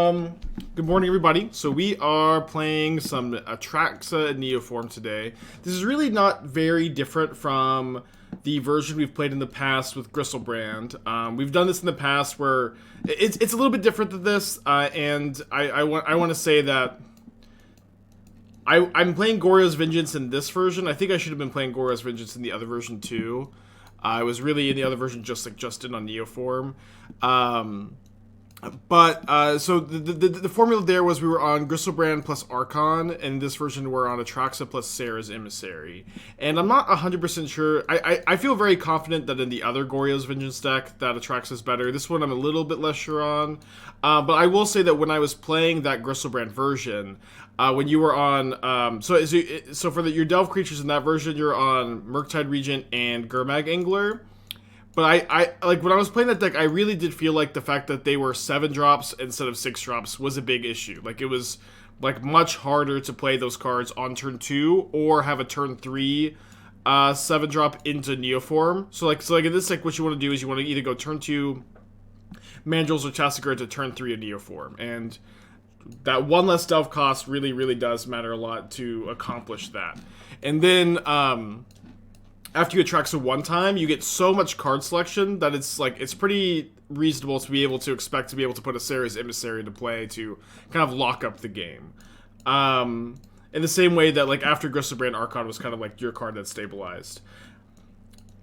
Good morning, everybody. So we are playing some Atraxa and Neoform today. This is really not very different from the version we've played in the past with Gristlebrand. We've done this in the past where it's a little bit different than this, and I want to say that I'm playing Goryo's Vengeance in this version. I think I should have been playing Goryo's Vengeance in the other version too. I was really in the other version just in on Neoform. So the formula there was we were on Gristlebrand plus Archon, and in this version we're on Atraxa plus Serra's Emissary. And I'm not 100% sure. I feel very confident that in the other Goryo's Vengeance deck that Atraxa is better. This one I'm a little bit less sure on. But I will say that when I was playing that Gristlebrand version, when you were on, so for your Delve creatures in that version, you're on Murktide Regent and Gurmag Angler. But I like when I was playing that deck, I really did feel like the fact that they were 7 drops instead of 6 drops was a big issue. Like it was like much harder to play those cards on turn 2 or have a turn 3 7 drop into Neoform. So like in this deck, what you want to do is you want to either go turn 2 Mandrills or Tasigur to turn 3 of Neoform, and that one less delve cost really does matter a lot to accomplish that. And then after you Atraxa one time, you get so much card selection that it's pretty reasonable to be able to expect to be able to put a Serra's Emissary into play to kind of lock up the game. In the same way that like after Gristlebrand, Archon was kind of like your card that stabilized.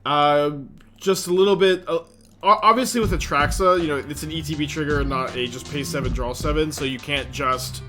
Just a little bit. Obviously with Atraxa, you know, it's an ETB trigger, not a just pay 7, draw 7, so you can't just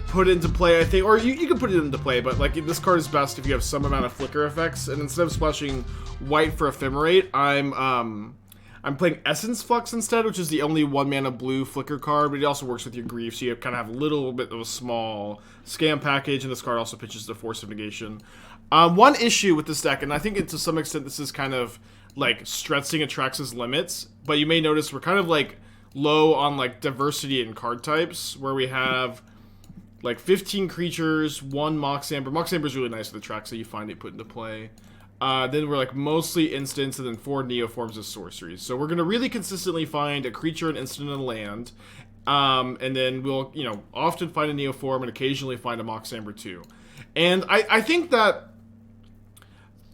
put it into play, I think, or you can put it into play, but like this card is best if you have some amount of flicker effects. And instead of splashing white for Ephemerate, I'm playing Essence Flux instead, which is the only 1 mana blue flicker card, but it also works with your grief, so you kind of have a little bit of a small scam package. And this card also pitches the Force of Negation. One issue with this deck, and I think to some extent this is kind of like stretching Atraxa's limits, but you may notice we're kind of like low on like diversity in card types, where we have like 15 creatures, 1 Mox Amber. Mox Amber is really nice with Atraxa, you find it put into play. Then we're like mostly instants, and then 4 Neoforms as sorceries. So we're going to really consistently find a creature, an instant, and a land. And then we'll, you know, often find a Neoform and occasionally find a Mox Amber too. And I think that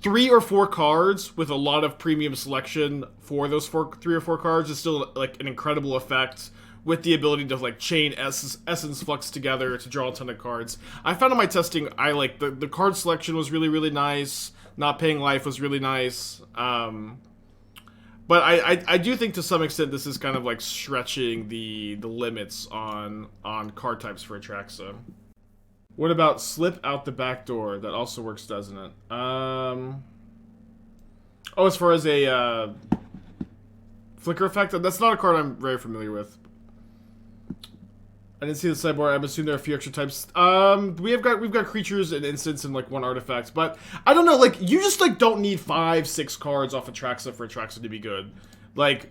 3 or 4 cards with a lot of premium selection for those 3 or 4 cards is still like an incredible effect, with the ability to like chain Essence Flux together to draw a ton of cards. I found in my testing, I like the card selection was really nice. Not paying life was really nice. But I do think to some extent this is kind of like stretching the limits on card types for Atraxa. What about Slip Out the Back Door? That also works, doesn't it? Oh, as far as a flicker effect, that's not a card I'm very familiar with. I didn't see the sideboard. I'm assuming there are a few extra types. We've got creatures and instants and like 1 artifact, but I don't know. Like you just like don't need 5-6 cards off Atraxa for Atraxa to be good. Like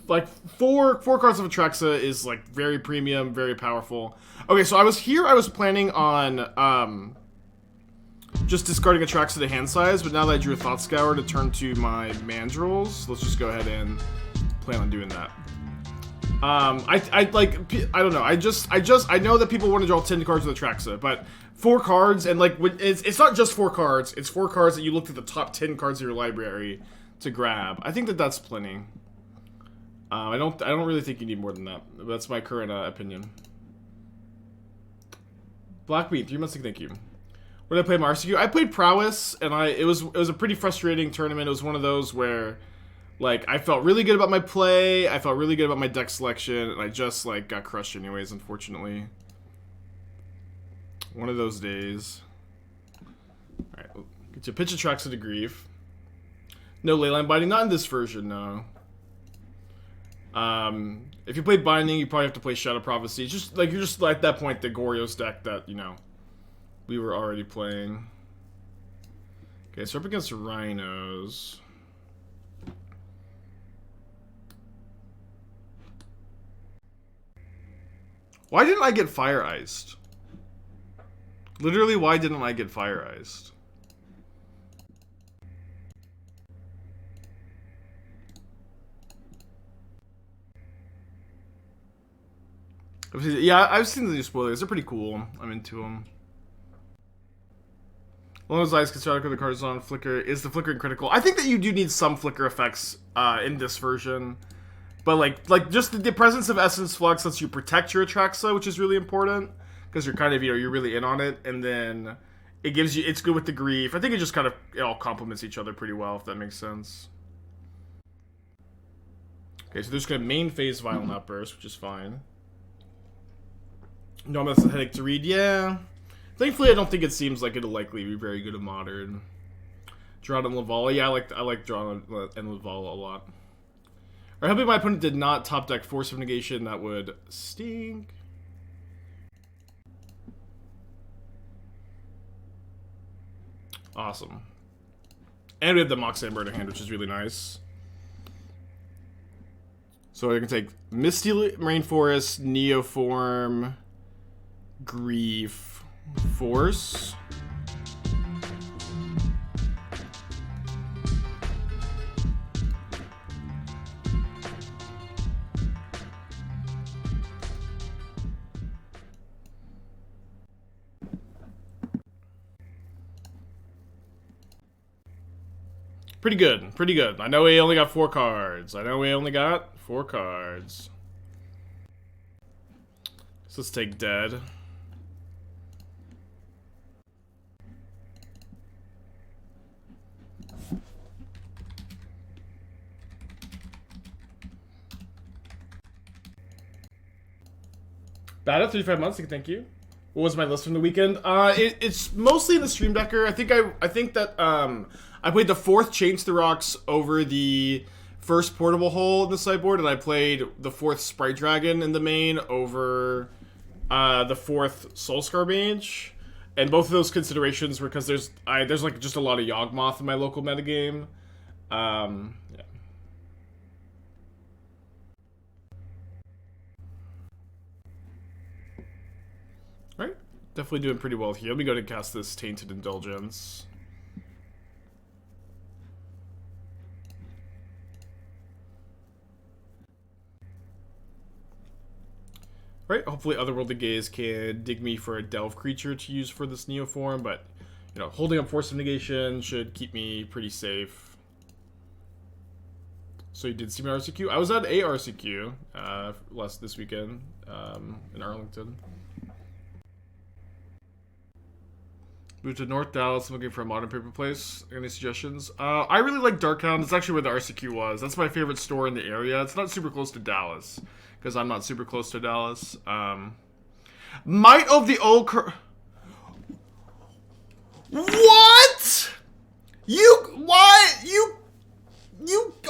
4 cards of Atraxa is like very premium, very powerful. Okay, so I was planning on just discarding Atraxa to hand size, but now that I drew a Thought Scour to turn to my Mandrills, let's just go ahead and plan on doing that. I don't know. I know that people want to draw 10 cards with Atraxa, but 4 cards, and like it's not just 4 cards. It's 4 cards that you look at the top 10 cards of your library to grab. I think that's plenty. I don't really think you need more than that. That's my current opinion. Blackbeat, 3 months. Thank you. What did I play? Marsuku. I played Prowess, and it was a pretty frustrating tournament. It was one of those where, like, I felt really good about my play, I felt really good about my deck selection, and I just, like, got crushed anyways, unfortunately. One of those days. Alright, get you pitch Atraxa to grief. No Leyline Binding, not in this version, no. If you play Binding, you probably have to play Shadow Prophecy. Just, like, you're just, like, at that point, the Goryo's deck that, you know, we were already playing. Okay, so we're up against Rhinos. Why didn't I get Fire Iced? Literally, why didn't I get Fire Iced? Yeah, I've seen the new spoilers. They're pretty cool. I'm into them. Long as eyes can start with the cards on flicker. Is the flickering critical? I think that you do need some flicker effects in this version. But like just the presence of Essence Flux lets you protect your Atraxa, which is really important. Because you're kind of, you're really in on it. And then it gives you, it's good with the grief. I think it just kind of, it all complements each other pretty well, if that makes sense. Okay, so there's going to main phase Violent Outburst, which is fine. No, that's a headache to read. Yeah. Thankfully, I don't think it seems like it'll likely be very good at Modern. Drawn and Laval. Yeah, I like Drawn and Laval a lot. Or hoping my opponent did not top deck Force of Negation. That would stink. Awesome. And we have the Mox Amber in our hand, which is really nice. So I can take Misty Rainforest, Neoform, Grief, Force. Pretty good, pretty good. I know we only got 4 cards. So let's take Dead. Bad at 35 months, thank you. What was my list from the weekend? It's mostly in the Stream Decker. I think that I played the 4th Change the Rocks over the 1st Portable Hole in the sideboard, and I played the 4th Sprite Dragon in the main over the 4th Soul Scar Mage. And both of those considerations were because there's like just a lot of Yawgmoth in my local metagame. Yeah. Right, definitely doing pretty well here. Let me go to cast this Tainted Indulgence. Right, hopefully Otherworldly Gaze can dig me for a Delve creature to use for this Neoform, but, holding up Force of Negation should keep me pretty safe. So you did see my RCQ? I was at a RCQ this weekend in Arlington. Moved to North Dallas. I'm looking for a modern paper place. Any suggestions? I really like Darkhound. It's actually where the RCQ was. That's my favorite store in the area. It's not super close to Dallas, because I'm not super close to Dallas. Might of the Old... What? You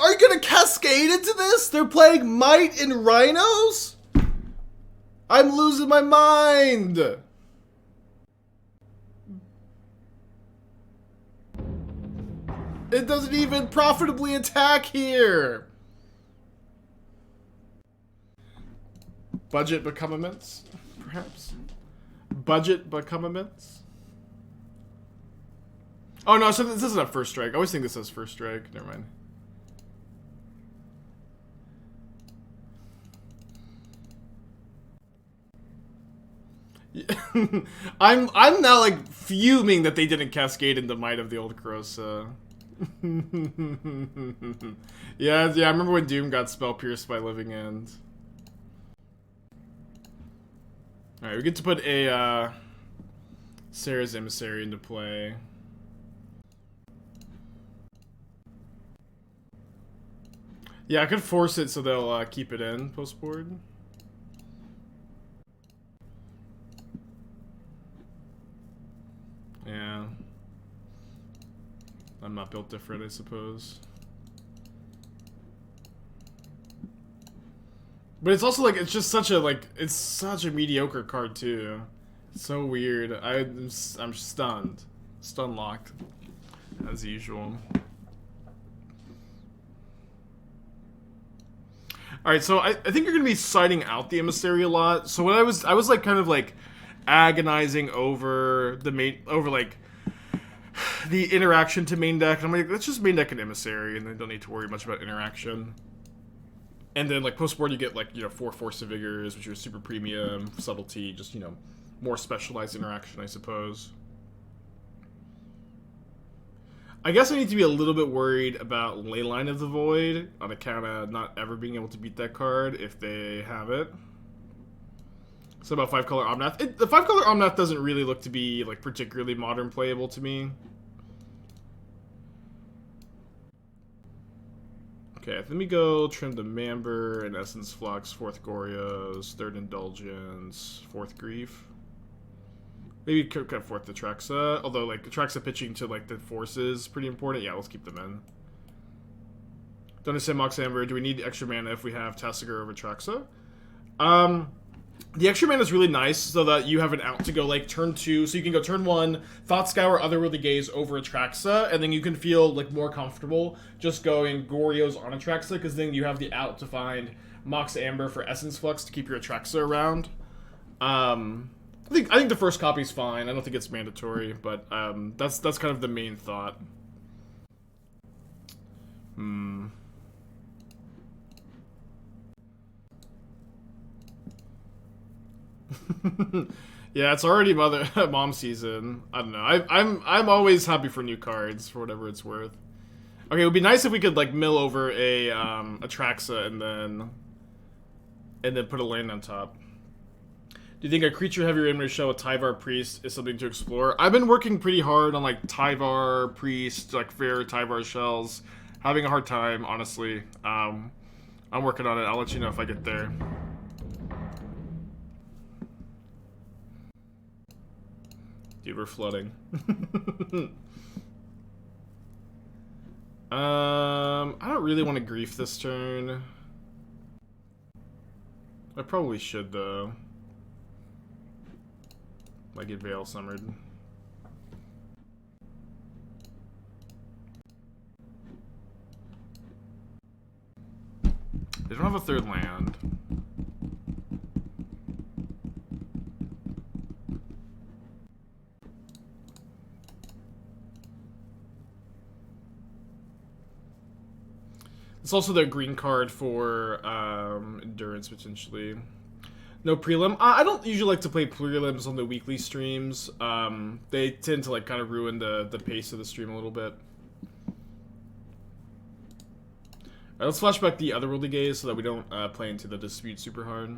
are gonna cascade into this? They're playing Might and Rhinos? I'm losing my mind. It doesn't even profitably attack here. Budget become immense, perhaps? Budget become immense? Oh no, so this isn't a first strike. I always think this is first strike. Never mind. I'm now like fuming that they didn't cascade into Might of the Old Corrosa. yeah, I remember when Doom got spell pierced by Living End. Alright, we get to put a Serra's Emissary into play. Yeah, I could force it so they'll keep it in post-board. Yeah. I'm not built different, I suppose. But it's also like, it's just such a, it's such a mediocre card too. It's so weird. I'm stunned. Stun locked. As usual. Alright, so I think you're gonna be siding out the Emissary a lot. So what I was like kind of like agonizing over the the interaction to main deck, and I'm like, let's just main deck an Emissary, and then don't need to worry much about interaction. And then like post board you get like, you know, 4 Force of Vigors, which are super premium, Subtlety, just, you know, more specialized interaction, I suppose. I guess I need to be a little bit worried about Leyline of the Void on account of not ever being able to beat that card if they have it. So about 5-color Omnath. The 5-color Omnath doesn't really look to be like particularly modern playable to me. Okay, let me go trim the Mamber and Essence Flux, 4th Goryos, 3rd Indulgence, 4th Grief. Maybe cut 4th Atraxa, although like Atraxa pitching to like the forces is pretty important. Yeah, let's keep them in. Don't understand Mox Amber. Do we need extra mana if we have Tasigur over Atraxa? The extra mana is really nice so that you have an out to go like turn 2, so you can go turn 1, Thought Scour, Otherworldly Gaze over Atraxa, and then you can feel like more comfortable just going Goryos on Atraxa, because then you have the out to find Mox Amber for Essence Flux to keep your Atraxa around. I think the first copy's fine. I don't think it's mandatory, but that's kind of the main thought. Yeah, it's already mom season. I don't know. I'm always happy for new cards for whatever it's worth. Okay, it would be nice if we could like mill over a Atraxa and then put a land on top. Do you think a creature heavy Rainbow Shell with Tyvar Priest is something to explore? I've been working pretty hard on like Tyvar Priest, like fair Tyvar shells. Having a hard time, honestly. I'm working on it. I'll let you know if I get there. Dude, we're flooding. I don't really want to grief this turn. I probably should though. Might get Veil Summered. They don't have a 3rd land. It's also their green card for Endurance, potentially. No prelim. I don't usually like to play prelims on the weekly streams. They tend to like kind of ruin the pace of the stream a little bit. Alright, let's flash back the Otherworldly Gaze so that we don't play into the dispute super hard.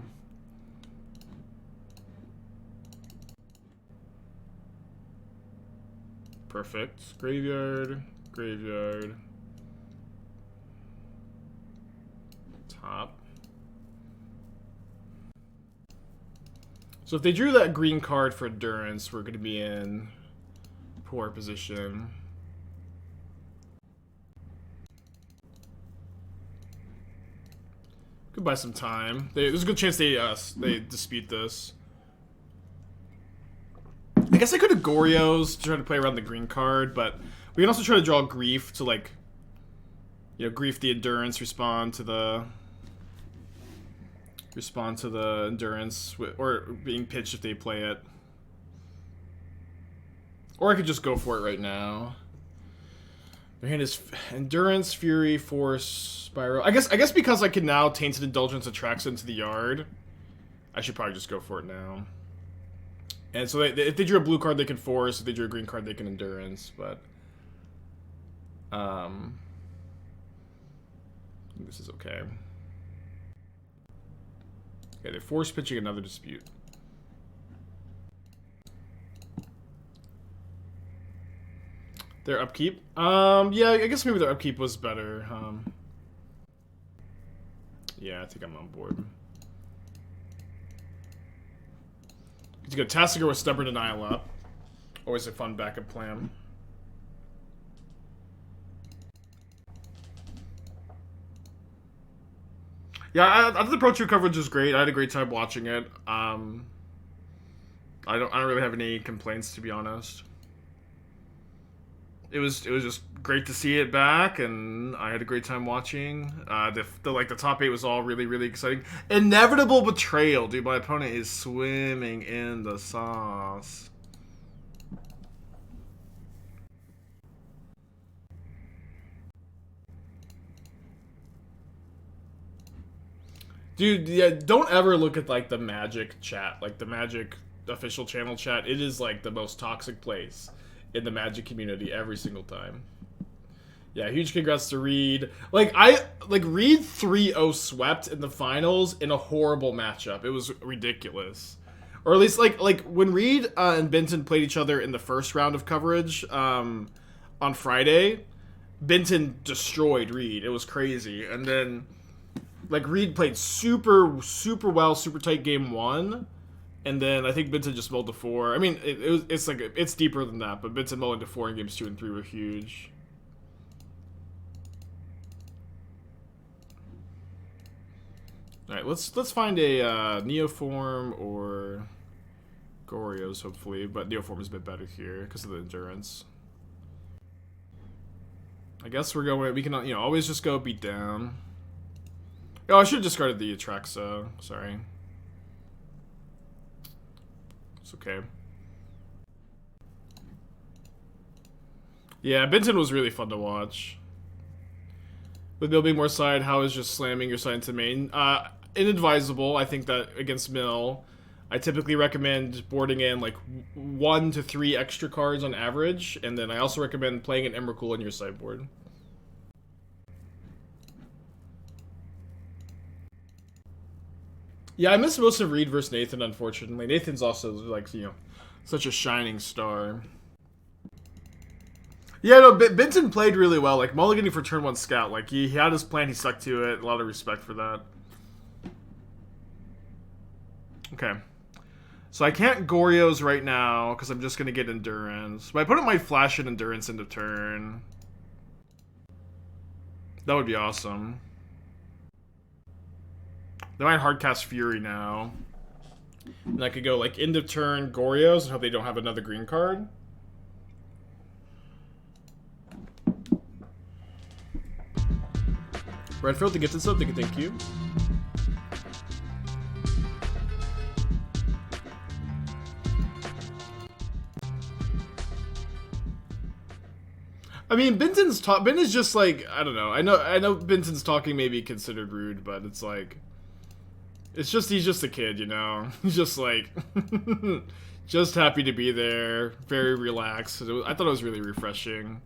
Perfect. Graveyard. Graveyard. Top. So if they drew that green card for Endurance, we're going to be in poor position. Could buy some time. There's a good chance they dispute this. I guess I could have Goryos to try to play around the green card, but we can also try to draw Grief to like, you know, Grief the Endurance, respond to the Endurance, or being pitched if they play it. Or I could just go for it right now. Their hand is Endurance, Fury, Force, Spiral. I guess because I can now Tainted Indulgence Atraxa into the yard, I should probably just go for it now. And so if they drew a blue card, they can Force. If they drew a green card, they can Endurance. But I think this is okay. Okay, they're force pitching another dispute. Their upkeep? Yeah, I guess maybe their upkeep was better. Yeah, I think I'm on board. You go Tasigur with Stubborn Denial up. Always a fun backup plan. Yeah, I think the Pro Tour coverage is great. I had a great time watching it. I don't really have any complaints, to be honest. It was just great to see it back, and I had a great time watching. The top 8 was all really, really exciting. Inevitable Betrayal, dude. My opponent is swimming in the sauce. Dude, yeah, don't ever look at, like, the Magic chat, like, the Magic official channel chat. It is, like, the most toxic place in the Magic community every single time. Yeah, huge congrats to Reed. Like, Reed 3-0 swept in the finals in a horrible matchup. It was ridiculous. Or at least, like when Reed and Benton played each other in the first round of coverage on Friday, Benton destroyed Reed. It was crazy. And then, like, Reed played super, super well, super tight game 1. And then I think Benton just mulled to 4. I mean, it's deeper than that, but Benton mulling to 4 in games 2 and 3 were huge. Alright, let's find a Neoform or Goryo's, hopefully, but Neoform is a bit better here because of the endurance. I guess we can, always just go beat down. Oh, I should have discarded the Atraxa. Sorry. It's okay. Yeah, Benton was really fun to watch. With Mill being more side, how is just slamming your side into main? Inadvisable. I think that against Mill, I typically recommend boarding in like 1 to 3 extra cards on average, and then I also recommend playing an Emrakul on your sideboard. Yeah, I missed most of Reed versus Nathan, unfortunately. Nathan's also, like, such a shining star. Yeah, no, Benton played really well. Like, mulliganing for turn 1 scout. Like, he had his plan, he stuck to it. A lot of respect for that. Okay. So I can't Goryo's right now, because I'm just going to get Endurance. My opponent might flash an Endurance into turn. That would be awesome. They might hardcast Fury now. And I could go, like, end of turn Goryo's and hope they don't have another green card. Redfield to get this up, thank you. I mean, Ben is just like, I don't know. I know Benton's talking may be considered rude, but it's like, he's just a kid, He's just like, just happy to be there, very relaxed. I thought it was really refreshing.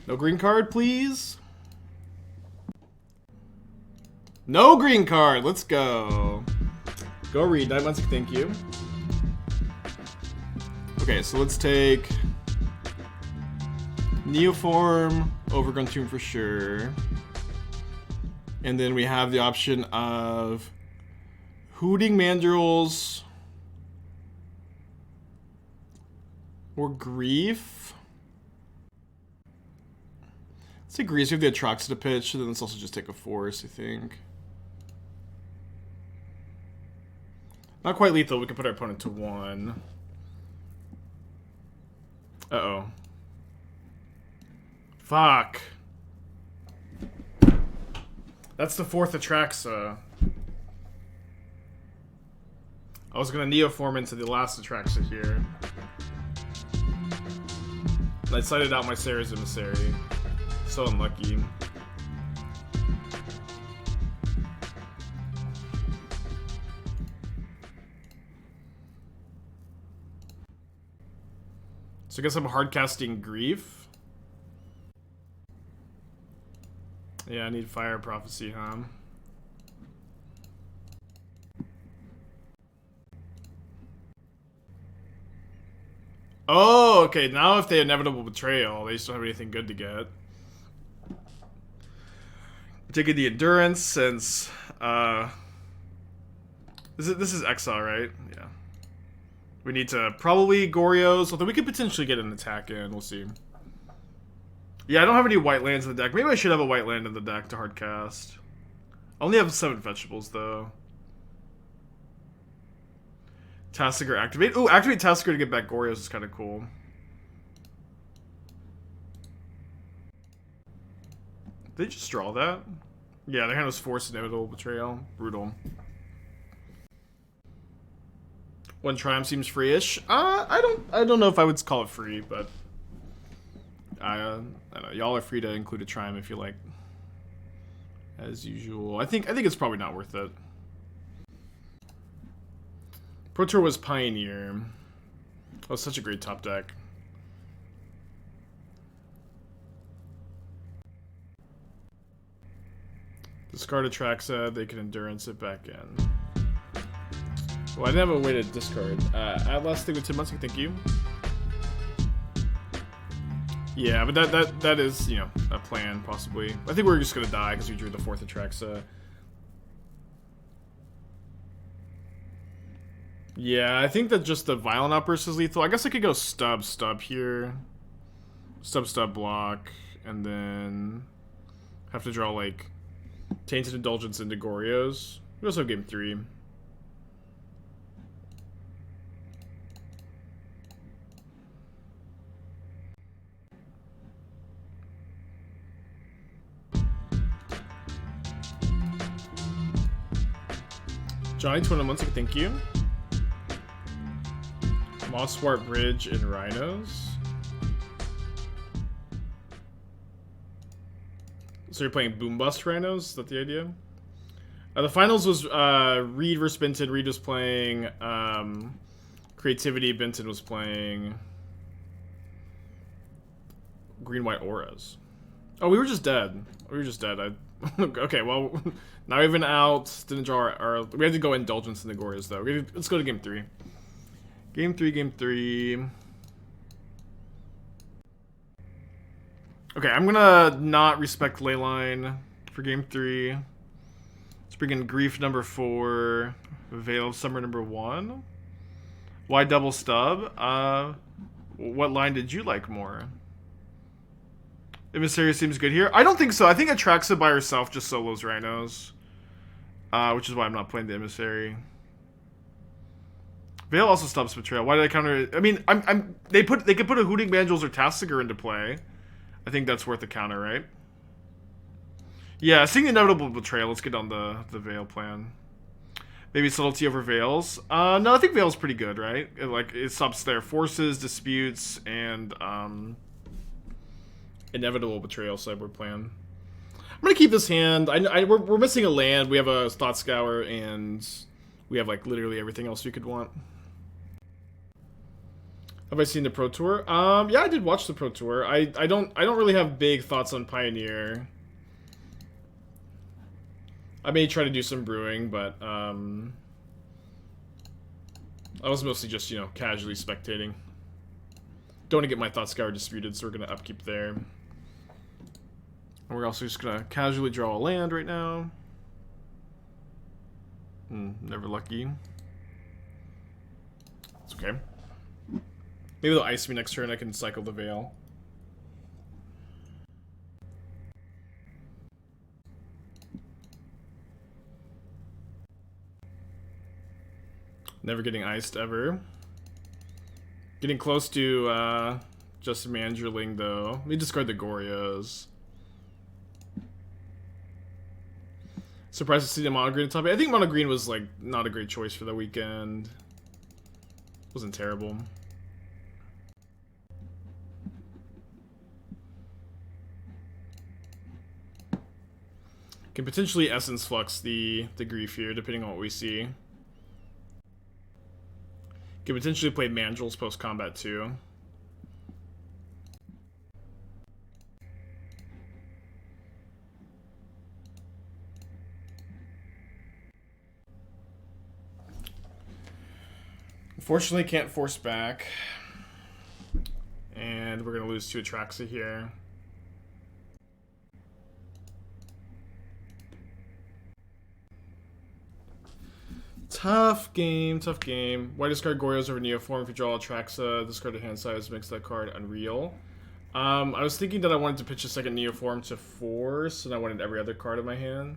No green card, please. No green card. Let's go. Go Reed. 9 months. Thank you. Okay, so let's take Neoform, Overgrown Tomb for sure. And then we have the option of Hooting Mandrills or Grief. Let's take Grease. We have the Atraxa to pitch, and then let's also just take a Force, I think. Not quite lethal. We can put our opponent to 1. Uh-oh. Fuck. That's the 4th Atraxa. I was going to Neoform into the last Atraxa here. And I sighted out my Serra's Emissary. So unlucky. So I guess I'm hardcasting Grief. Yeah, I need Fire Prophecy, huh? Oh, okay. Now if they Inevitable Betrayal, they just don't have anything good to get. Taking the Endurance since this is Exile, right? Yeah. We need to probably Goryo's, although we could potentially get an attack in. We'll see. Yeah, I don't have any white lands in the deck. Maybe I should have a white land in the deck to hardcast. I only have 7 vegetables though. Tasigur activate. Ooh, activate Tasigur to get back Goryo's is kind of cool. Did they just draw that? Yeah, their hand was Force Inevitable Betrayal. Brutal. 1 Triumph seems free-ish. I don't know if I would call it free, but I don't know. Y'all are free to include a Triumph if you like. as usual. I think it's probably not worth it. Pro Tour was Pioneer. That was such a great top deck. Discard Atraxa, they can Endurance it back in. Well, I didn't have a way to discard. Atlas, thing with 10 months, thank you. Yeah, but that is, you know, a plan, possibly. I think we're just gonna die because we drew the 4th Atraxa. Yeah, I think that just the Violent Outburst is lethal. I guess I could go stub here. Stub block, and then have to draw, like, Tainted Indulgence into Goryos. We also have game 3. Johnny 20 months, thank you. Mosswart Bridge and Rhinos. So you're playing Boom Bust Rhinos? Is that the idea? The finals was Reed versus Benton. Reed was playing Creativity. Benton was playing Green White Auras. Oh, we were just dead. We were just dead. Okay, well, now we've been out. Didn't draw our... We had to go Indulgence in the Goryos, though. Let's go to game 3. Game 3. Okay, I'm gonna not respect Leyline for game 3. Let's bring in Grief number 4. Veil of Summer number 1. Why double stub? What line did you like more? Emissary seems good here. I don't think so. I think Atraxa by herself just solos Rhinos. Which is why I'm not playing the Emissary. Veil also stops Betrayal. Why did I counter it? I mean, they could put a Hooting Mandrills or Tasigur into play. I think that's worth a counter, right? Yeah, seeing the Inevitable Betrayal. Let's get on the Veil plan. Maybe Subtlety over Veils. No, I think Veil's pretty good, right? It stops their forces, disputes, and Inevitable Betrayal sideboard plan. I'm gonna keep this hand. We're missing a land. We have a Thought Scour, and we have like literally everything else we could want. Have I seen the Pro Tour? Yeah, I did watch the Pro Tour. I don't really have big thoughts on Pioneer. I may try to do some brewing, but I was mostly just, you know, casually spectating. Don't want to get my Thought Scour disputed, so we're gonna upkeep there. And we're also just gonna casually draw a land right now. Never lucky. It's okay. Maybe they'll ice me next turn. I can cycle the Veil. Never getting iced ever. Getting close to just Mandrilling though. Let me discard the Goryos. Surprised to see the mono green top. I think mono green was like not a great choice for the weekend. Wasn't terrible. Can potentially Essence Flux the Grief here, depending on what we see. Can potentially play Mandrills post-combat too. Unfortunately, can't force back. And we're going to lose to Atraxa here. Tough game, tough game. Why discard Goryos over Neoform? If you draw Atraxa, discard the hand size makes that card unreal. I was thinking that I wanted to pitch a second Neoform to Force, and I wanted every other card in my hand.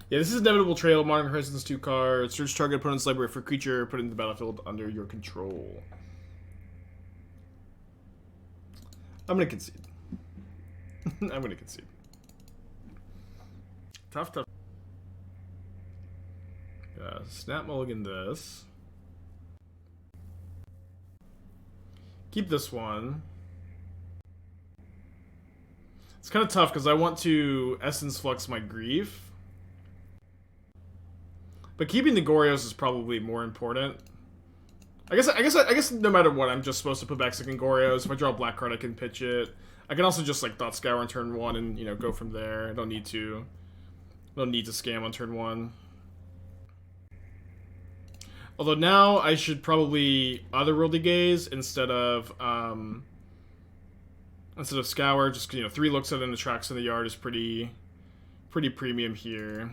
Yeah, this is Inevitable Trail, Modern Horizons 2 cards. Search target opponent's library for creature, put it in the battlefield under your control. I'm gonna concede. I'm gonna concede. Tough. Snap mulligan this. Keep this one. It's kind of tough because I want to Essence Flux my Grief. But keeping the Goryos is probably more important. I guess no matter what, I'm just supposed to put back second Goryos. If I draw a black card, I can pitch it. I can also just like Thought Scour on turn 1 and, you know, go from there. I don't need to scam on turn 1. Although now I should probably Otherworldly Gaze instead of Scour. Just, you know, 3 looks at an Atraxa in the yard is pretty premium here.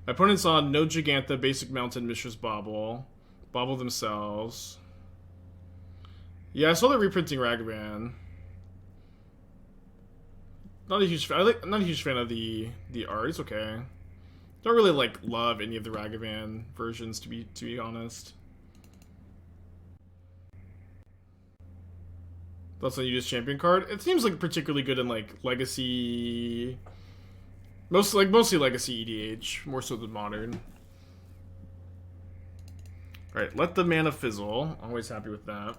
My opponent's on no Gigantha, Basic Mountain, Mishra's Bauble themselves. Yeah, I saw the reprinting Ragavan. Not a huge fan of the art. It's okay. Don't really like love any of the Ragavan versions to be honest. That's a Udi's champion card. It seems like particularly good in like Legacy, mostly Legacy EDH, more so than Modern. All right, let the mana fizzle. Always happy with that.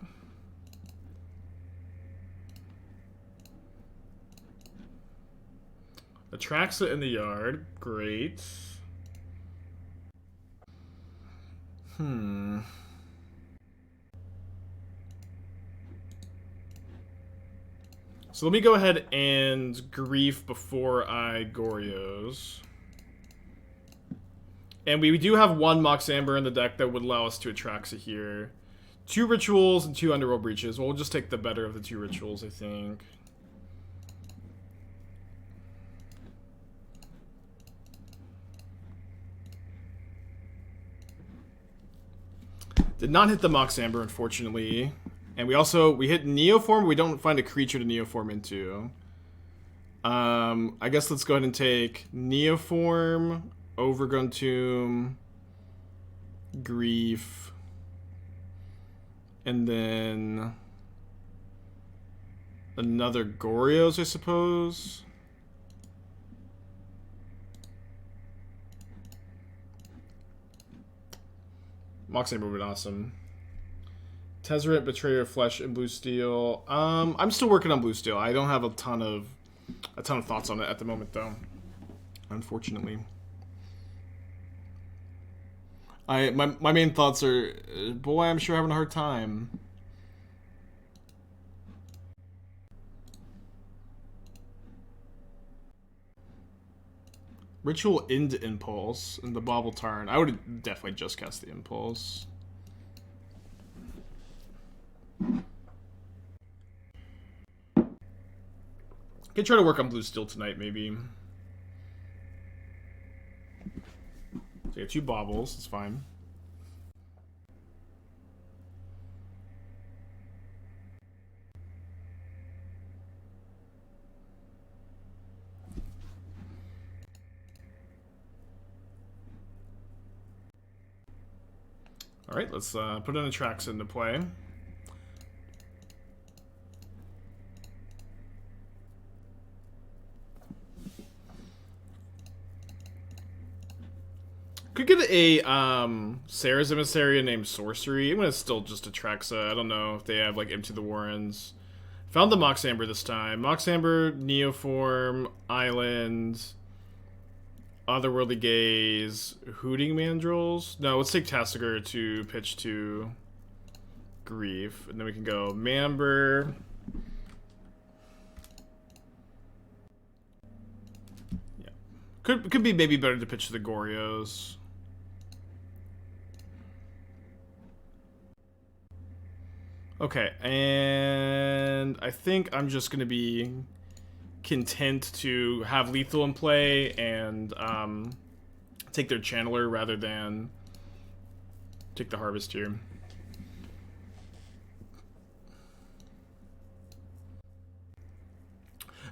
Atraxa in the yard. Great. So let me go ahead and Grief before I Goryos. And we do have 1 Mox Amber in the deck that would allow us to Atraxa here. 2 Rituals and 2 Underworld Breaches. Well, we'll just take the better of the 2 Rituals, I think. Did not hit the Mox Amber, unfortunately. And we hit Neoform, we don't find a creature to Neoform into. I guess let's go ahead and take Neoform, Overgrown Tomb, Grief, and then another Goryos, I suppose. Mox Amber would be awesome. Tezzeret, Betrayer of Flesh, and Blue Steel. I'm still working on Blue Steel. I don't have a ton of thoughts on it at the moment, though. Unfortunately. My main thoughts are, boy, I'm sure having a hard time. Ritual into Impulse and the Bauble turn. I would definitely just cast the Impulse. Could try to work on Blue Steel tonight, maybe. So I got 2 Baubles, it's fine. Alright, let's put an Atraxa into play. Could get a Serra's Emissary named Sorcery. I'm gonna still just Atraxa. I don't know if they have like Empty the Warrens. Found the Mox Amber this time. Mox Amber, Neoform, Island, Otherworldly Gaze, Hooting Mandrills. No, let's take Tasigur to pitch to Grief, and then we can go Mamber. Yeah, could be maybe better to pitch to the Goryos. Okay, and I think I'm just gonna be content to have lethal in play and take their Channeler rather than take the Harvest here.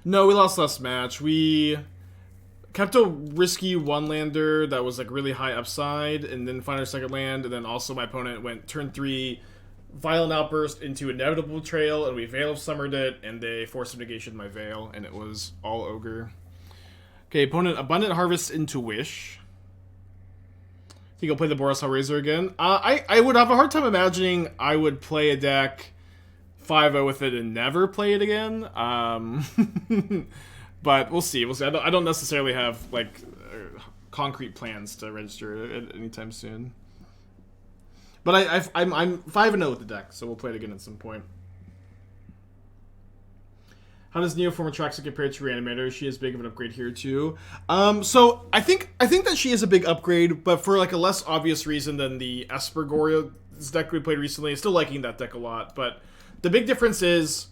No, we lost last match. We kept a risky 1-lander that was like really high upside and then find our second land, and then also my opponent went turn 3 Violent Outburst into Inevitable Betrayal, and we Veil of Summered it, and they Force of Negation my Veil, and it was all Ogre. Okay, opponent Abundant Harvest into Wish. Think I'll play the Boros Hellraiser again. I would have a hard time imagining I would play a deck 5-0 with it and never play it again. But we'll see. We'll see. I don't necessarily have like concrete plans to register it anytime soon. But I'm 5-0 with the deck, so we'll play it again at some point. How does Neoform Atraxa compare to Reanimator? She is big of an upgrade here too. So I think that she is a big upgrade, but for like a less obvious reason than the Esper Goryo's deck we played recently. I'm still liking that deck a lot, but the big difference is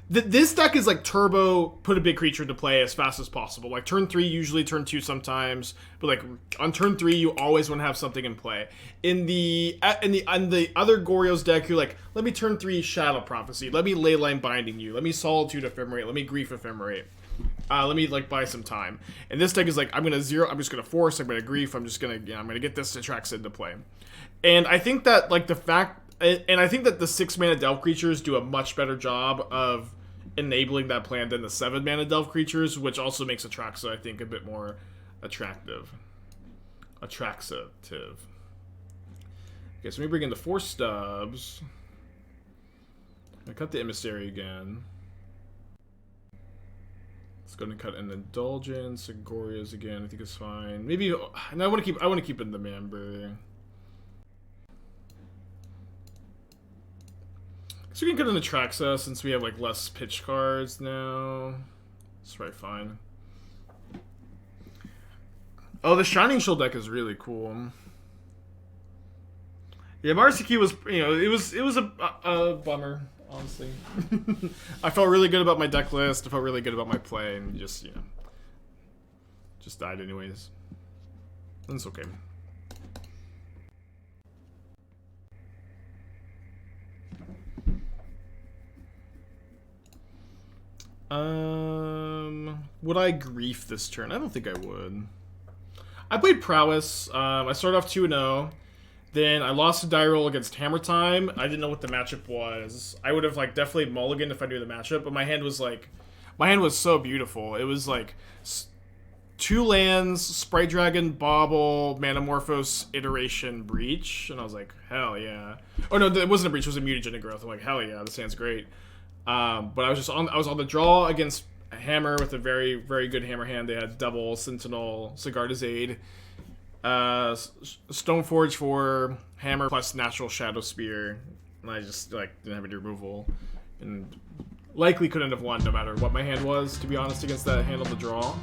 that this deck is like turbo, put a big creature into play as fast as possible. Like turn 3, usually turn 2 sometimes, but like on turn 3 you always want to have something in play. In the other Goryo's deck, you're like, let me turn 3 Shadow Prophecy, let me Leyline Binding you, let me Solitude Ephemerate, let me Grief Ephemerate. Let me like buy some time. And this deck is like, I'm just gonna Force, I'm gonna Grief, I'm gonna get this Atraxa into play. And I think that like I think that the 6-mana Delve creatures do a much better job of enabling that plan than the 7-mana Delve creatures, which also makes Atraxa, I think, a bit more attractive. Atraxative. Okay, so let me bring in the 4 stubs. I cut the Emissary again. Let's go and cut an Indulgence, Goryo's again. I think it's fine. Maybe and I want to keep in the Amber. So we can get an Atraxa since we have like less pitch cards now. That's probably fine. Oh, the Shining Shield deck is really cool. Yeah, MRCQ was, it was a bummer, honestly. I felt really good about my deck list. I felt really good about my play, and just died anyways. That's okay. Would I Grief this turn? I don't think I would. I played Prowess. I started off 2-0. Then I lost to die roll against Hammer Time. I didn't know what the matchup was. I would have like definitely mulliganed if I knew the matchup, but my hand was so beautiful. It was like 2 lands, Sprite Dragon, Bauble, Manamorphose, Iteration, Breach, and I was like, hell yeah. Oh no, it wasn't a Breach, it was a Mutagenic Growth. I'm like, hell yeah, this hand's great. But I was on the draw against a Hammer with a very, very good Hammer hand. They had double Sentinel, Sigarda's Aid, Stoneforge for Hammer plus Natural Shadow Spear, and I just like didn't have any removal, and likely couldn't have won no matter what my hand was, to be honest, against that hand on the draw.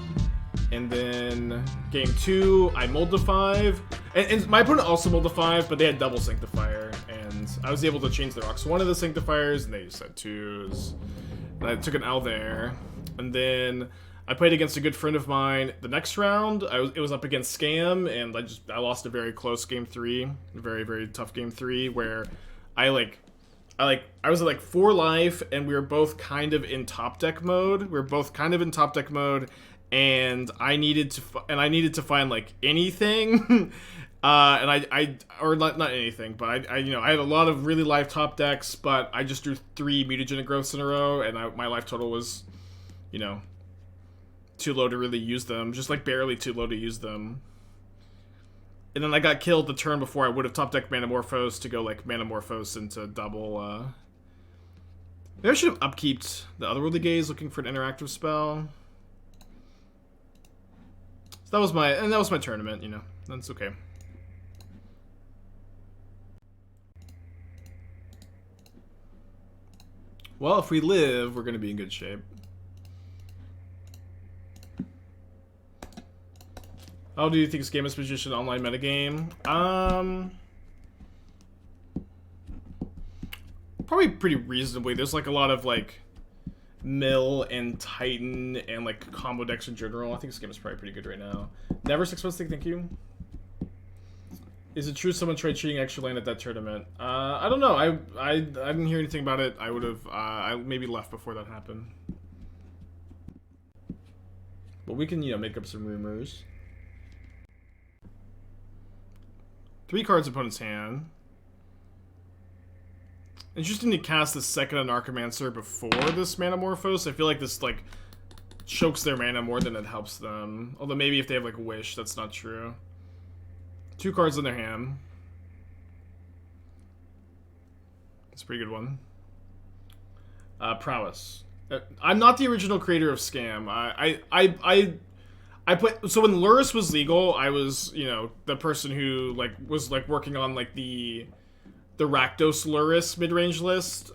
And then game 2, I mulled to 5, and my opponent also mulled to 5, but they had double Sanctifier, and I was able to change the rocks one of the Sanctifiers, and they just had 2s. And I took an L there, and then I played against a good friend of mine. The next round, it was up against Scam, and I lost a very close game 3, a very, very tough game 3, where I was at like 4 life, and we were both kind of in top deck mode. And I needed to find like anything, or not anything, but I had a lot of really live top decks, but I just drew 3 Mutagenic Growths in a row, and my life total was, too low to really use them, just like barely too low to use them. And then I got killed the turn before I would have top decked Manamorphose to go like Manamorphose into double. Maybe I should have upkeeped the Otherworldly Gaze, looking for an interactive spell. So that was my tournament, That's okay. Well, if we live, we're gonna be in good shape. How do you think this game is positioned online metagame? Probably pretty reasonably. There's like a lot of like Mill and Titan and like combo decks in general. I think this game is probably pretty good right now. Never 6 months, thank you. Is it true someone tried cheating extra land at that tournament? I don't know. I didn't hear anything about it. I would have I maybe left before that happened. But we can make up some rumors. 3 cards opponent's hand. Interesting to cast the second Anarchomancer before this Manamorphose. I feel like this like chokes their mana more than it helps them. Although maybe if they have like Wish, that's not true. 2 cards in their hand. That's a pretty good one. Prowess. I'm not the original creator of Scam. I put, so when Lurrus was legal, I was, you know, the person who like was like working on like the Rakdos Lurrus mid-range list.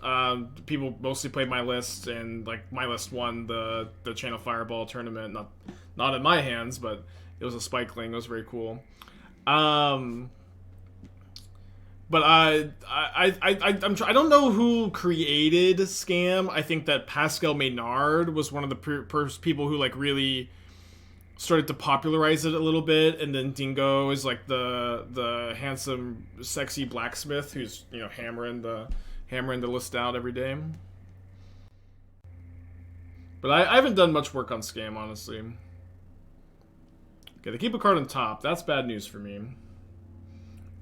People mostly played my list, and like my list won the Channel Fireball tournament. Not in my hands, but it was a Spikeling. It was very cool. But I don't know who created Scam. I think that Pascal Maynard was one of the people who like really started to popularize it a little bit, and then Dingo is like the handsome, sexy blacksmith who's, you know, hammering the list out every day. But I haven't done much work on Scam, honestly. Okay, they keep a card on top. That's bad news for me.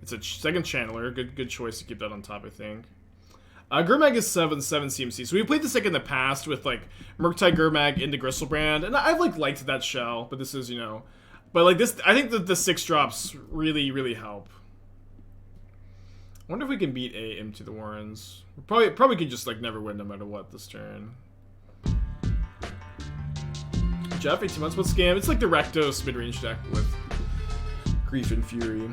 It's a second channeler. Good choice to keep that on top, I think. Gurmag is 7 CMC. So we played this like in the past with like Murktide Gurmag into Gristlebrand, and I've like liked that shell, but this is, you know, but like this, I think that the 6 drops really help. I wonder if we can beat into the Warrens. We probably could just like never win no matter what this turn. Jeff, 18 months with Scam. It's like the Rakdos mid-range deck with Grief and Fury.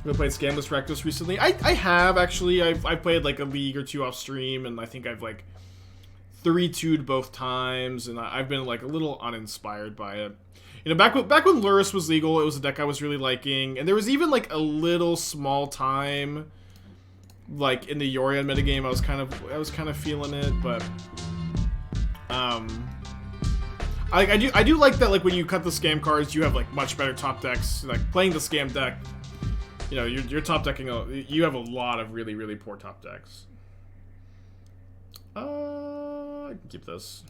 We played Scamless Rakdos recently. I have, actually. I've played like a league or two off stream, and I think I've like 3-2'd both times, and I've been like a little uninspired by it. You know, back when Lurrus was legal, it was a deck I was really liking, and there was even like a little small time, like in the Yorion metagame, I was kind of feeling it, but I do like that, like when you cut the Scam cards, you have like much better top decks. Like playing the Scam deck, you know, you're top decking. You have a lot of really poor top decks. I can keep this,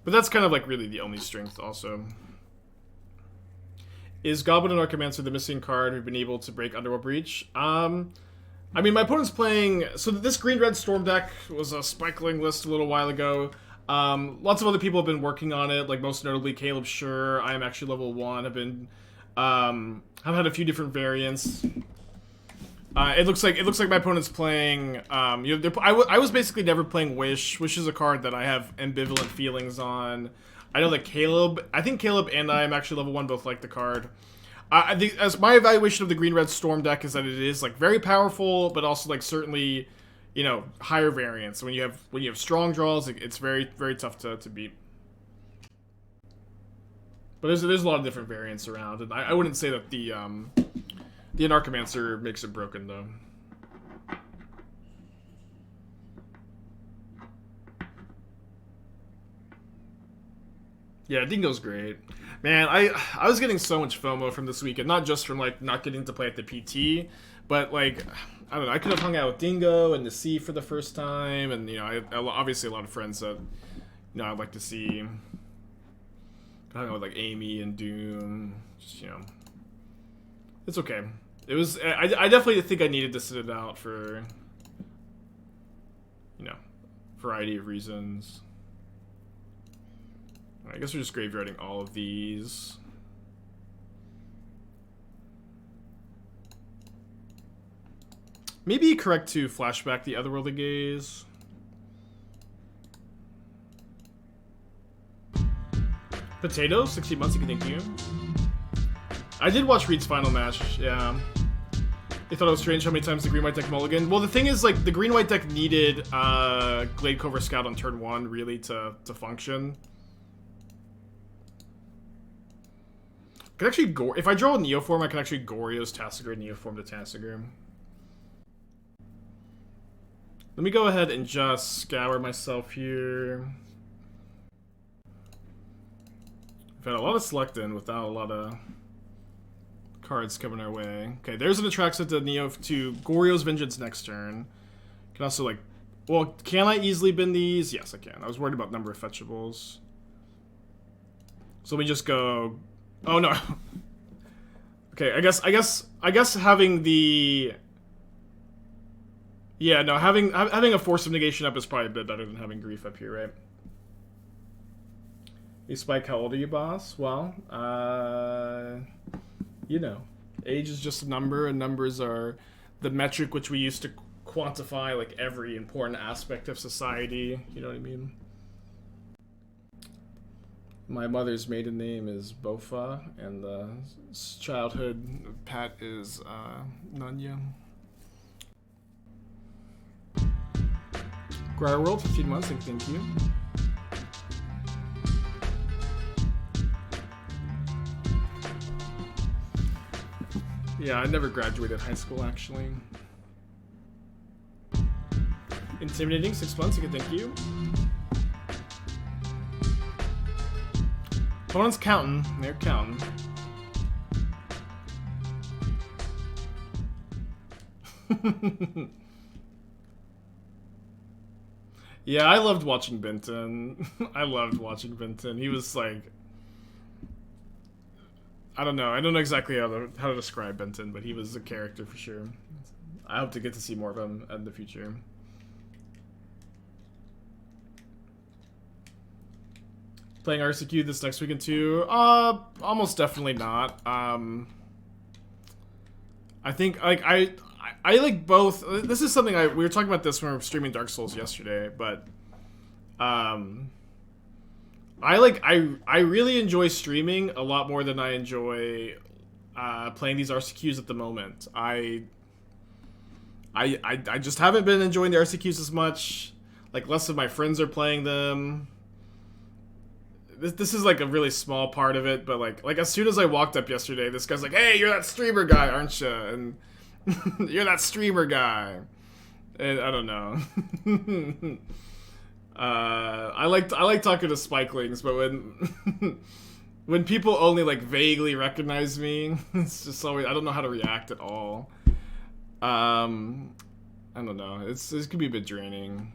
but that's kind of like really the only strength. Also, is Goblin and Archimancer the missing card who've been able to break Underworld Breach? I mean, my opponent's playing. So this green-red Storm deck was a Spikeling list a little while ago. Lots of other people have been working on it, like most notably Caleb Schur. I am actually level 1. Have been. I've had a few different variants. It looks like my opponent's playing. You know, I was basically never playing Wish. Wish is a card that I have ambivalent feelings on. I know that I think Caleb and I am actually level 1, both like the card. I think, as my evaluation of the green-red Storm deck is that it is like very powerful, but also like certainly, you know, higher variance. When you have strong draws, it's very tough to beat. But there's a lot of different variants around, and I wouldn't say that the Anarchomancer makes it broken, though. Yeah, Dingo's great. Man, I was getting so much FOMO from this weekend, not just from like not getting to play at the PT, but like, I don't know, I could have hung out with Dingo and the Sea for the first time, and you know, I obviously a lot of friends that, you know, I'd like to see. I hung out with like Amy and Doom, just, you know, it's okay. It was, I definitely think I needed to sit it out for, you know, a variety of reasons. I guess we're just graveyarding all of these. Maybe correct to flashback the Otherworldly Gaze. Potato, 60 months, thank you. I did watch Reed's final match, yeah. They thought it was strange how many times the green-white deck mulliganed. Well, the thing is, like, the green-white deck needed Glade Covert Scout on turn 1, really, to function. I can actually if I draw a Neoform, I can actually Goryo's Tasigur Neoform to Tasigur. Let me go ahead and just scour myself here. I've had a lot of Selectin without a lot of cards coming our way. Okay, there's an Atraxa to Goryo's Vengeance next turn. Can also, like, well, can I easily bin these? Yes, I can. I was worried about number of fetchables. So let me just go. Oh no. Okay, I guess having the. Yeah, no, having a Force of Negation up is probably a bit better than having Grief up here, right? Hey, Spike, how old are you, boss? Well, you know, age is just a number, and numbers are the metric which we use to quantify like every important aspect of society. You know what I mean? My mother's maiden name is Bofa, and the childhood pet is Nunya. Grider World, 15 months, thank you. Yeah, I never graduated high school, actually. Intimidating, 6 months, thank you. Opponent's counting, they're counting. Yeah, I loved watching Benton. I loved watching Benton. He was like, I don't know exactly how to describe Benton, but he was a character for sure. I hope to get to see more of him in the future. Playing RCQ this next weekend too? Almost definitely not. I think like I like both. This is something we were talking about this when we were streaming Dark Souls yesterday, but I really enjoy streaming a lot more than I enjoy playing these RCQs at the moment. I just haven't been enjoying the RCQs as much. Like, less of my friends are playing them. This is like a really small part of it, but like as soon as I walked up yesterday, this guy's like, "Hey, you're that streamer guy, aren't you?" And you're that streamer guy. And I don't know. I like talking to spikelings, but when people only like vaguely recognize me, it's just always, I don't know how to react at all. I don't know. It can be a bit draining.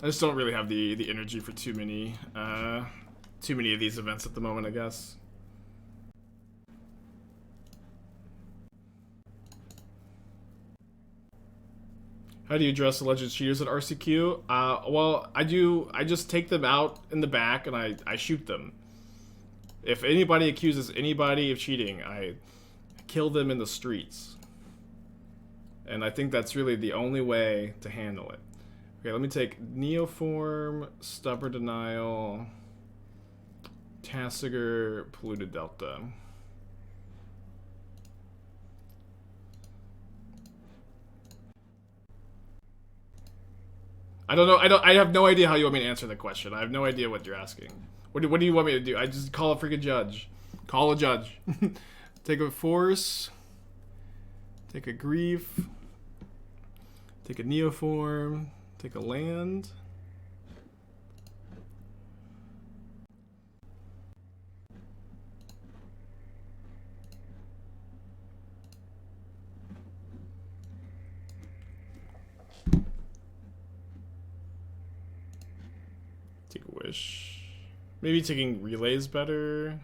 I just don't really have the energy for too many of these events at the moment, I guess. How do you address alleged cheaters at RCQ? Well, I just take them out in the back and I shoot them. If anybody accuses anybody of cheating, I kill them in the streets. And I think that's really the only way to handle it. Okay, let me take Neoform, Stubborn Denial, Tasigur, Polluted Delta. I don't know. I have no idea how you want me to answer the question. I have no idea what you're asking. What do you want me to do? I just call a freaking judge. Call a judge. Take a Force. Take a Grief. Take a Neoform. Take a land. Take a Wish. Maybe taking Relay is better.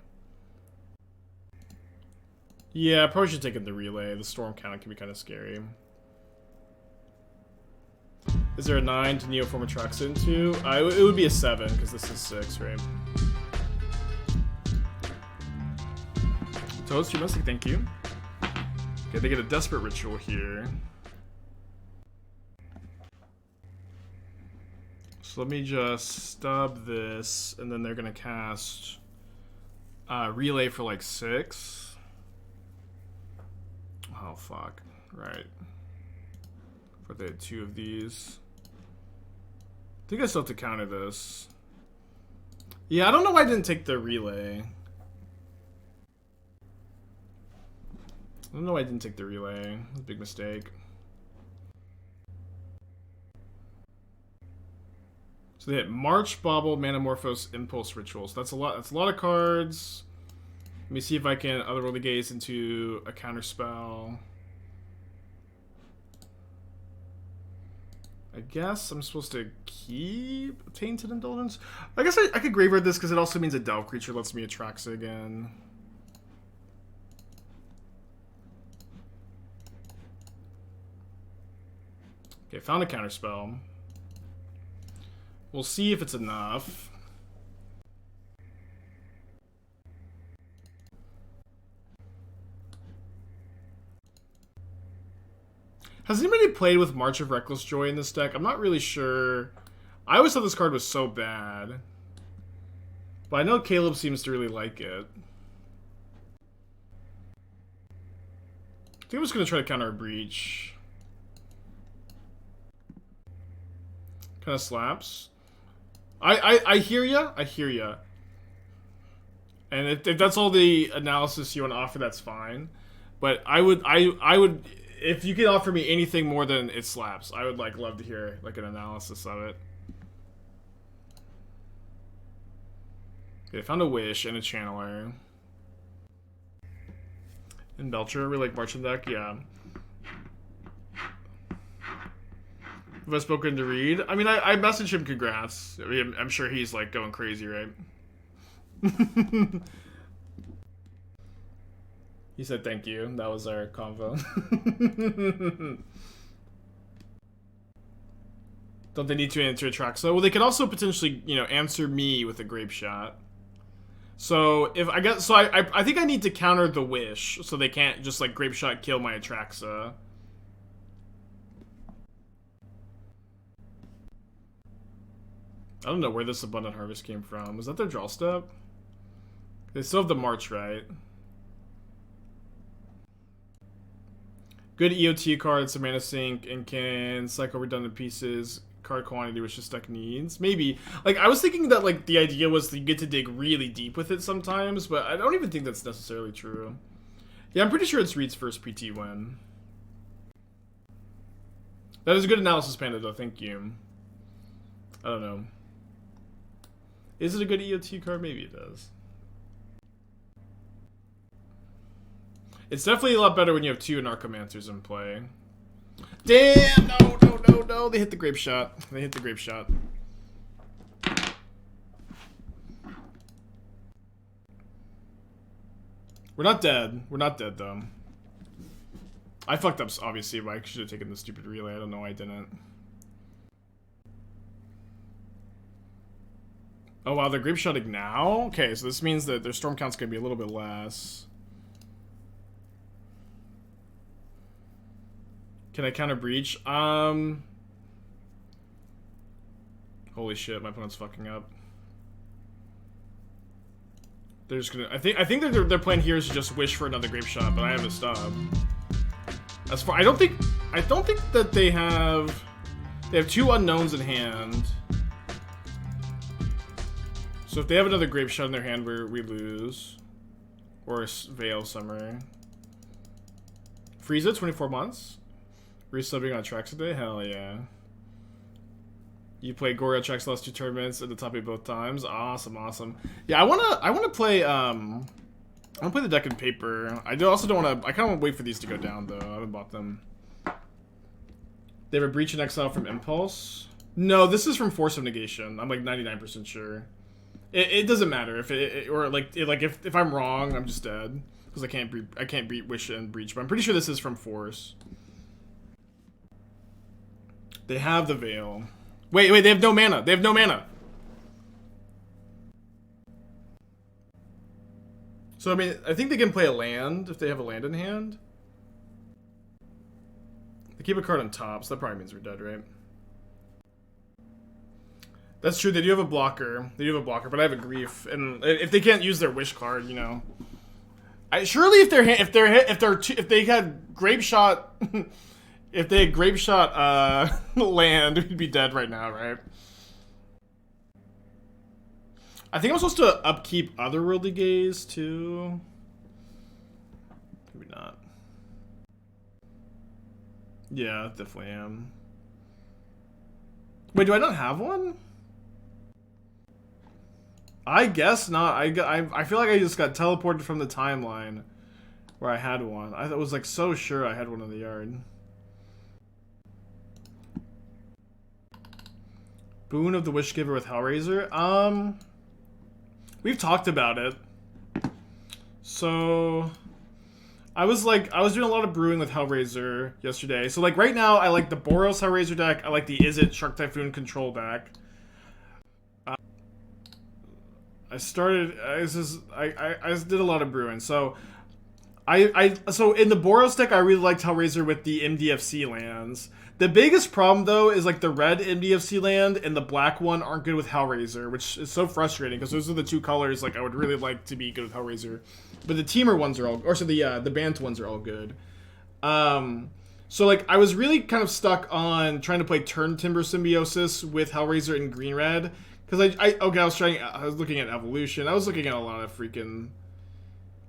Yeah, probably should take the Relay. The Storm Cannon can be kind of scary. Is there a 9 to Neoform Atraxa into? It would be a 7, because this is 6, right? Toast, you must say thank you. Okay, they get a Desperate Ritual here. So let me just stub this, and then they're going to cast Relay for like 6. Oh, fuck. Right. But they had 2 of these. I think I still have to counter this. Yeah, I don't know why I didn't take the Relay. I don't know why I didn't take the Relay. That's a big mistake. So they had March, Bauble, Manamorphose, Impulse, Rituals. That's a lot. That's a lot of cards. Let me see if I can Otherworldly Gaze into a counterspell. I guess I'm supposed to keep Tainted Indulgence. I guess I could graveyard this because it also means a Delve creature lets me Atraxa again. Okay, found a counterspell. We'll see if it's enough. Has anybody played with March of Reckless Joy in this deck? I'm not really sure. I always thought this card was so bad. But I know Caleb seems to really like it. I think I'm just going to try to counter a Breach. Kind of slaps. I hear ya. I hear ya. And if that's all the analysis you want to offer, that's fine. But I would, if you could offer me anything more than it slaps, I would like love to hear like an analysis of it. Okay, I found a Wish and a Channeler. And Belcher, we like Marching deck, yeah. Have I spoken to Reed? I mean, I messaged him congrats. I mean, I'm sure he's like going crazy, right? He said thank you. That was our convo. Don't they need to answer Atraxa? Well, they could also potentially, you know, answer me with a Grape Shot. So if I guess, so I think I need to counter the Wish, so they can't just like Grape Shot kill my Atraxa. I don't know where this Abundant Harvest came from. Was that their draw step? They still have the March, right? Good EOT card, some mana sink, and can cycle redundant pieces, card quantity which this deck needs. Maybe. Like, I was thinking that, like, the idea was that you get to dig really deep with it sometimes, but I don't even think that's necessarily true. Yeah, I'm pretty sure it's Reed's first PT win. That is a good analysis, Panda, though. Thank you. I don't know. Is it a good EOT card? Maybe it does. It's definitely a lot better when you have two Narcomancers in play. Damn! No! They hit the Grape Shot. They hit the Grape Shot. We're not dead. We're not dead, though. I fucked up, obviously, but I should have taken the stupid relay. I don't know why I didn't. Oh, wow, they're Grape Shotting now? Okay, so this means that their Storm count's gonna be a little bit less. Can I counter Breach? Holy shit, my opponent's fucking up. They're just gonna. I think their plan here is to just wish for another Grape Shot, but I have a stub. As far I don't think that they have two unknowns in hand. So if they have another Grape Shot in their hand, we lose. Or Veil Summer. Frieza, 24 months. Resubbing on Atraxa Day? Hell yeah. You played Goryo Atraxa last two tournaments at the top of both times. Awesome, awesome. Yeah, I wanna play the deck in paper. I also don't wanna I kinda wanna wait for these to go down though. I haven't bought them. They have a Breach in Exile from Impulse. No, this is from Force of Negation. I'm like 99% sure. It doesn't matter if if I'm wrong, I'm just dead because I can't beat Wish and Breach. But I'm pretty sure this is from Force. They have the Veil. Wait, they have no mana. They have no mana. So I mean, I think they can play a land if they have a land in hand. They keep a card on top, so that probably means we're dead, right? That's true. They do have a blocker. But I have a Grief, and if they can't use their Wish card, you know, surely if they had Grape Shot, if they had Grape Shot land, we'd be dead right now, right? I think I'm supposed to upkeep Otherworldly Gaze too. Maybe not. Yeah, definitely am. Wait, do I not have one? I guess not. I feel like I just got teleported from the timeline where I had one. I was like so sure I had one in the yard. Boon of the Wishgiver with Hellraiser. We've talked about it. So I was doing a lot of brewing with Hellraiser yesterday. So like right now I like the Boros Hellraiser deck. I like the Izzet Shark Typhoon control deck. I did a lot of brewing. So So in the Boros deck, I really liked Hellraiser with the MDFC lands. The biggest problem though is like the red MDFC land and the black one aren't good with Hellraiser, which is so frustrating because those are the two colors like I would really like to be good with Hellraiser. But the teamer ones are all, or so the Bant ones are all good. So like I was really kind of stuck on trying to play Turn Timber Symbiosis with Hellraiser in green red because I was looking at evolution. I was looking at a lot of freaking,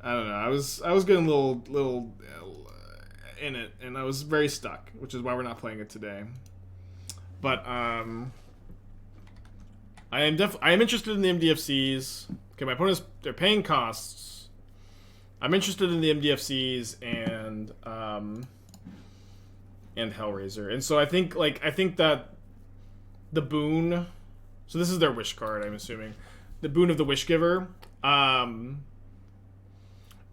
I don't know. I was getting a little in it, and I was very stuck, which is why we're not playing it today. But I am interested in the MDFCs. Okay, my opponents, they're paying costs. I'm interested in the MDFCs and Hellraiser, and so I think that the boon. So this is their wish card, I'm assuming. The boon of the Wish Giver. Boon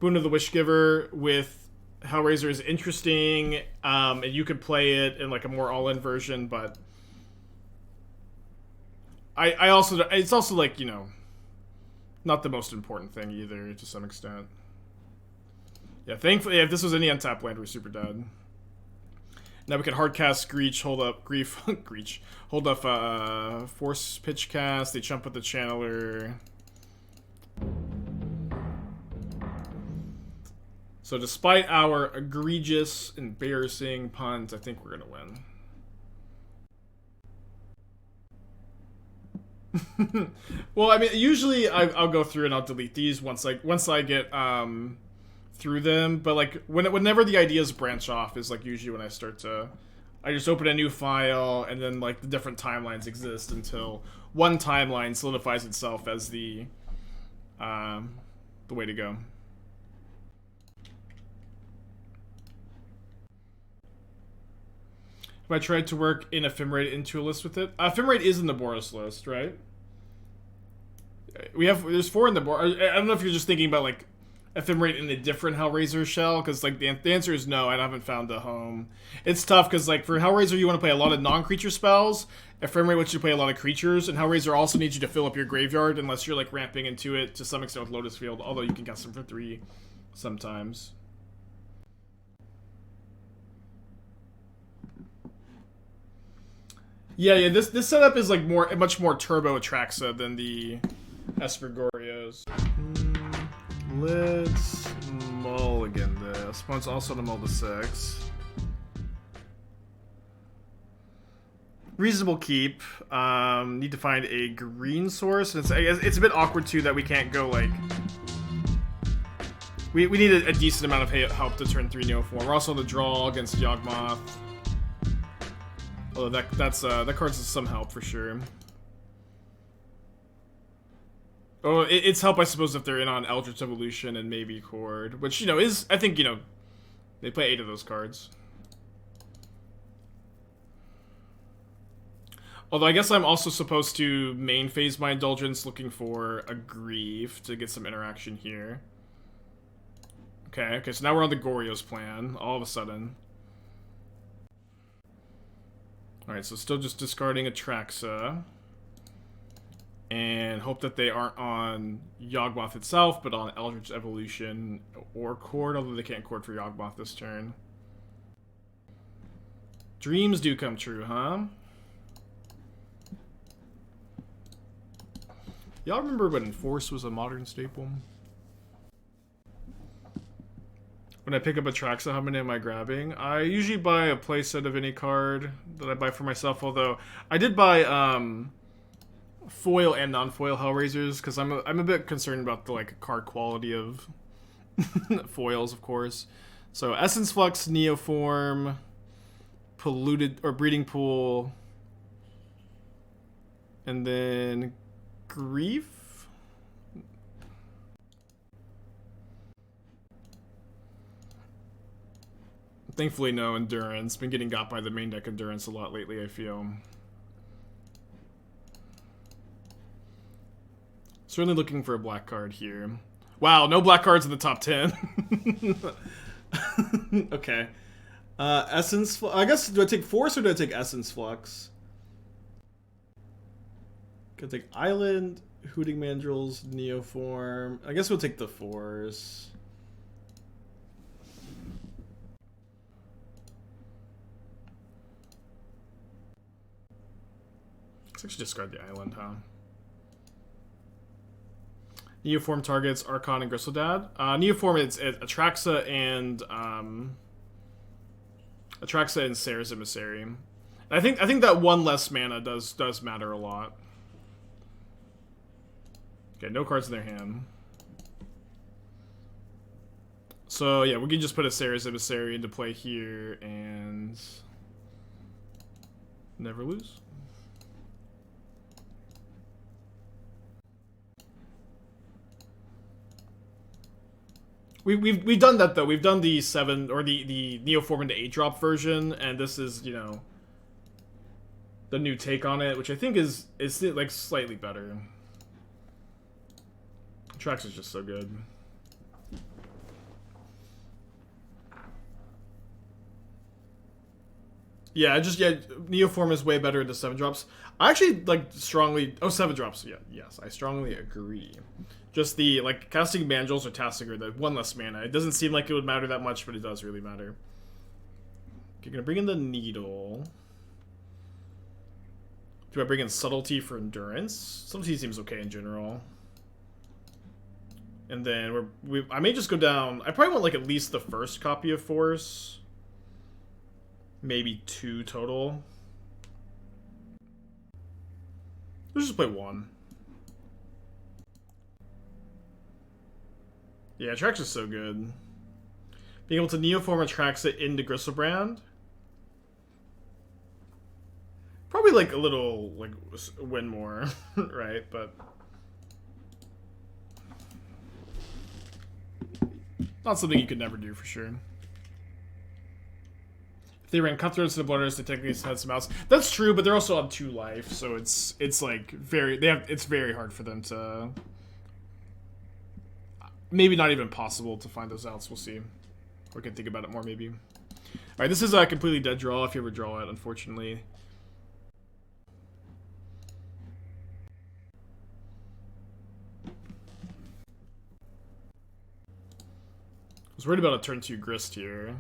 of the Wish Giver with Hellraiser is interesting, and you could play it in like a more all-in version, but I also, it's also like, you know, not the most important thing either to some extent. Yeah, thankfully, if this was any untapped land, we're super dead. Now we can hardcast Screech, hold up Grief, Greech, hold up Force Pitch Cast. They jump with the Channeler. So despite our egregious, embarrassing puns, I think we're gonna win. Well, I mean, usually I'll go through and I'll delete these once I get through them, but like whenever the ideas branch off is like usually when I just open a new file and then like the different timelines exist until one timeline solidifies itself as the way to go. Have I tried to work in Ephemerate into a list with it? Ephemerate is in the Boros list, right? There's 4 in the Boros. I don't know if you're just thinking about like Ephemerate in a different Hellraiser shell, because like the answer is no. I haven't found a home. It's tough because like for Hellraiser you want to play a lot of non-creature spells. Ephemerate wants you to play a lot of creatures, and Hellraiser also needs you to fill up your graveyard unless you're like ramping into it to some extent with Lotus Field. Although you can cast them for 3 sometimes. Yeah. This setup is like much more turbo Atraxa than the Esper Goryos. Let's mulligan this. Opponent's also to mull to 6. Reasonable keep. Need to find a green source. It's a bit awkward too that we can't go like. We need a decent amount of help to turn 3 Neoform. We're also on the draw against Yawgmoth. Although that card's some help for sure. Oh, it's help, I suppose, if they're in on Eldritch Evolution and maybe Chord, which, you know, is, I think, you know, they play 8 of those cards. Although I guess I'm also supposed to main phase my Indulgence looking for a Grief to get some interaction here. Okay, so now we're on the Goryo's plan, all of a sudden. Alright, so still just discarding Atraxa. And hope that they aren't on Yawgmoth itself, but on Eldritch Evolution or Chord, although they can't Chord for Yawgmoth this turn. Dreams do come true, huh? Y'all remember when Force was a modern staple? When I pick up Atraxa, how many am I grabbing? I usually buy a playset of any card that I buy for myself, although I did buy foil and non-foil Hellraisers because I'm a bit concerned about the like card quality of foils, of course. So Essence Flux, Neoform, Polluted or Breeding Pool, and then Grief. Thankfully, no Endurance. Been getting got by the main deck Endurance a lot lately, I feel. Certainly looking for a black card here. Wow, no black cards in the top 10. Okay. Essence Flux. I guess, do I take Force or do I take Essence Flux? Could take Island, Hooting Mandrills, Neoform. I guess we'll take the Force. Let's actually discard the island, huh? Neoform targets Archon and Gristledad. Neoform, it's Atraxa and Serra's Emissary. I think that one less mana does matter a lot. Okay, no cards in their hand. So yeah, we can just put a Serra's Emissary into play here and never lose. We've done that though. We've done the 7 or the Neoform into 8 drop version, and this is, you know, the new take on it, which I think is like slightly better. Atraxa is just so good. Yeah, Neoform is way better into 7 drops. I actually like strongly. Oh, 7 drops. Yeah, yes, I strongly agree. Just the like casting Mandrills or Tasigur, the 1 less mana. It doesn't seem like it would matter that much, but it does really matter. Okay, gonna bring in the Needle. Do I bring in Subtlety for Endurance? Subtlety seems okay in general. And then I may just go down. I probably want like at least the first copy of Force. Maybe 2 total. Let's just play 1. Yeah, Atraxa is so good. Being able to Neoform Atraxa into Gristlebrand. Probably like a little like win more, right? But not something you could never do for sure. If they ran Cutthroats and Blooders, they technically had some outs. That's true, but they're also on 2 life, so it's like it's very hard for them to. Maybe not even possible to find those outs. We'll see. We can think about it more, maybe. Alright, this is a completely dead draw if you ever draw it, unfortunately. I was worried about a turn 2 Grist here.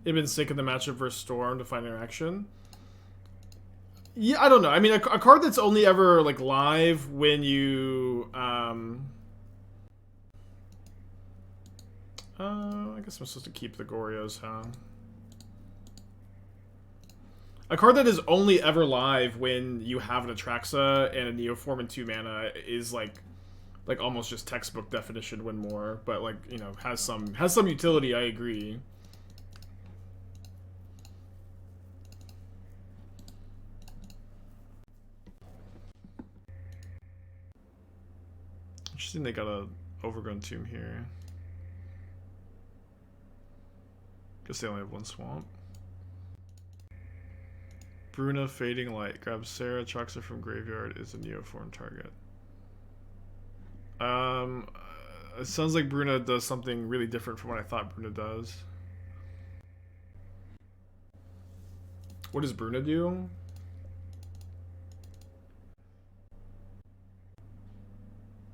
They've been sick in the matchup versus Storm to find interaction. Yeah, I don't know. I mean, a card that's only ever like live when you I guess I'm supposed to keep the Goryos, huh? A card that is only ever live when you have an Atraxa and a Neoform and 2 mana is like almost just textbook definition win more, but like, you know, has some utility, I agree. Interesting they got a Overgrown Tomb here. Guess they only have 1 swamp. Bruna, Fading Light. Grabs Serra, Atraxa from Graveyard, is a Neoform target. It sounds like Bruna does something really different from what I thought Bruna does. What does Bruna do?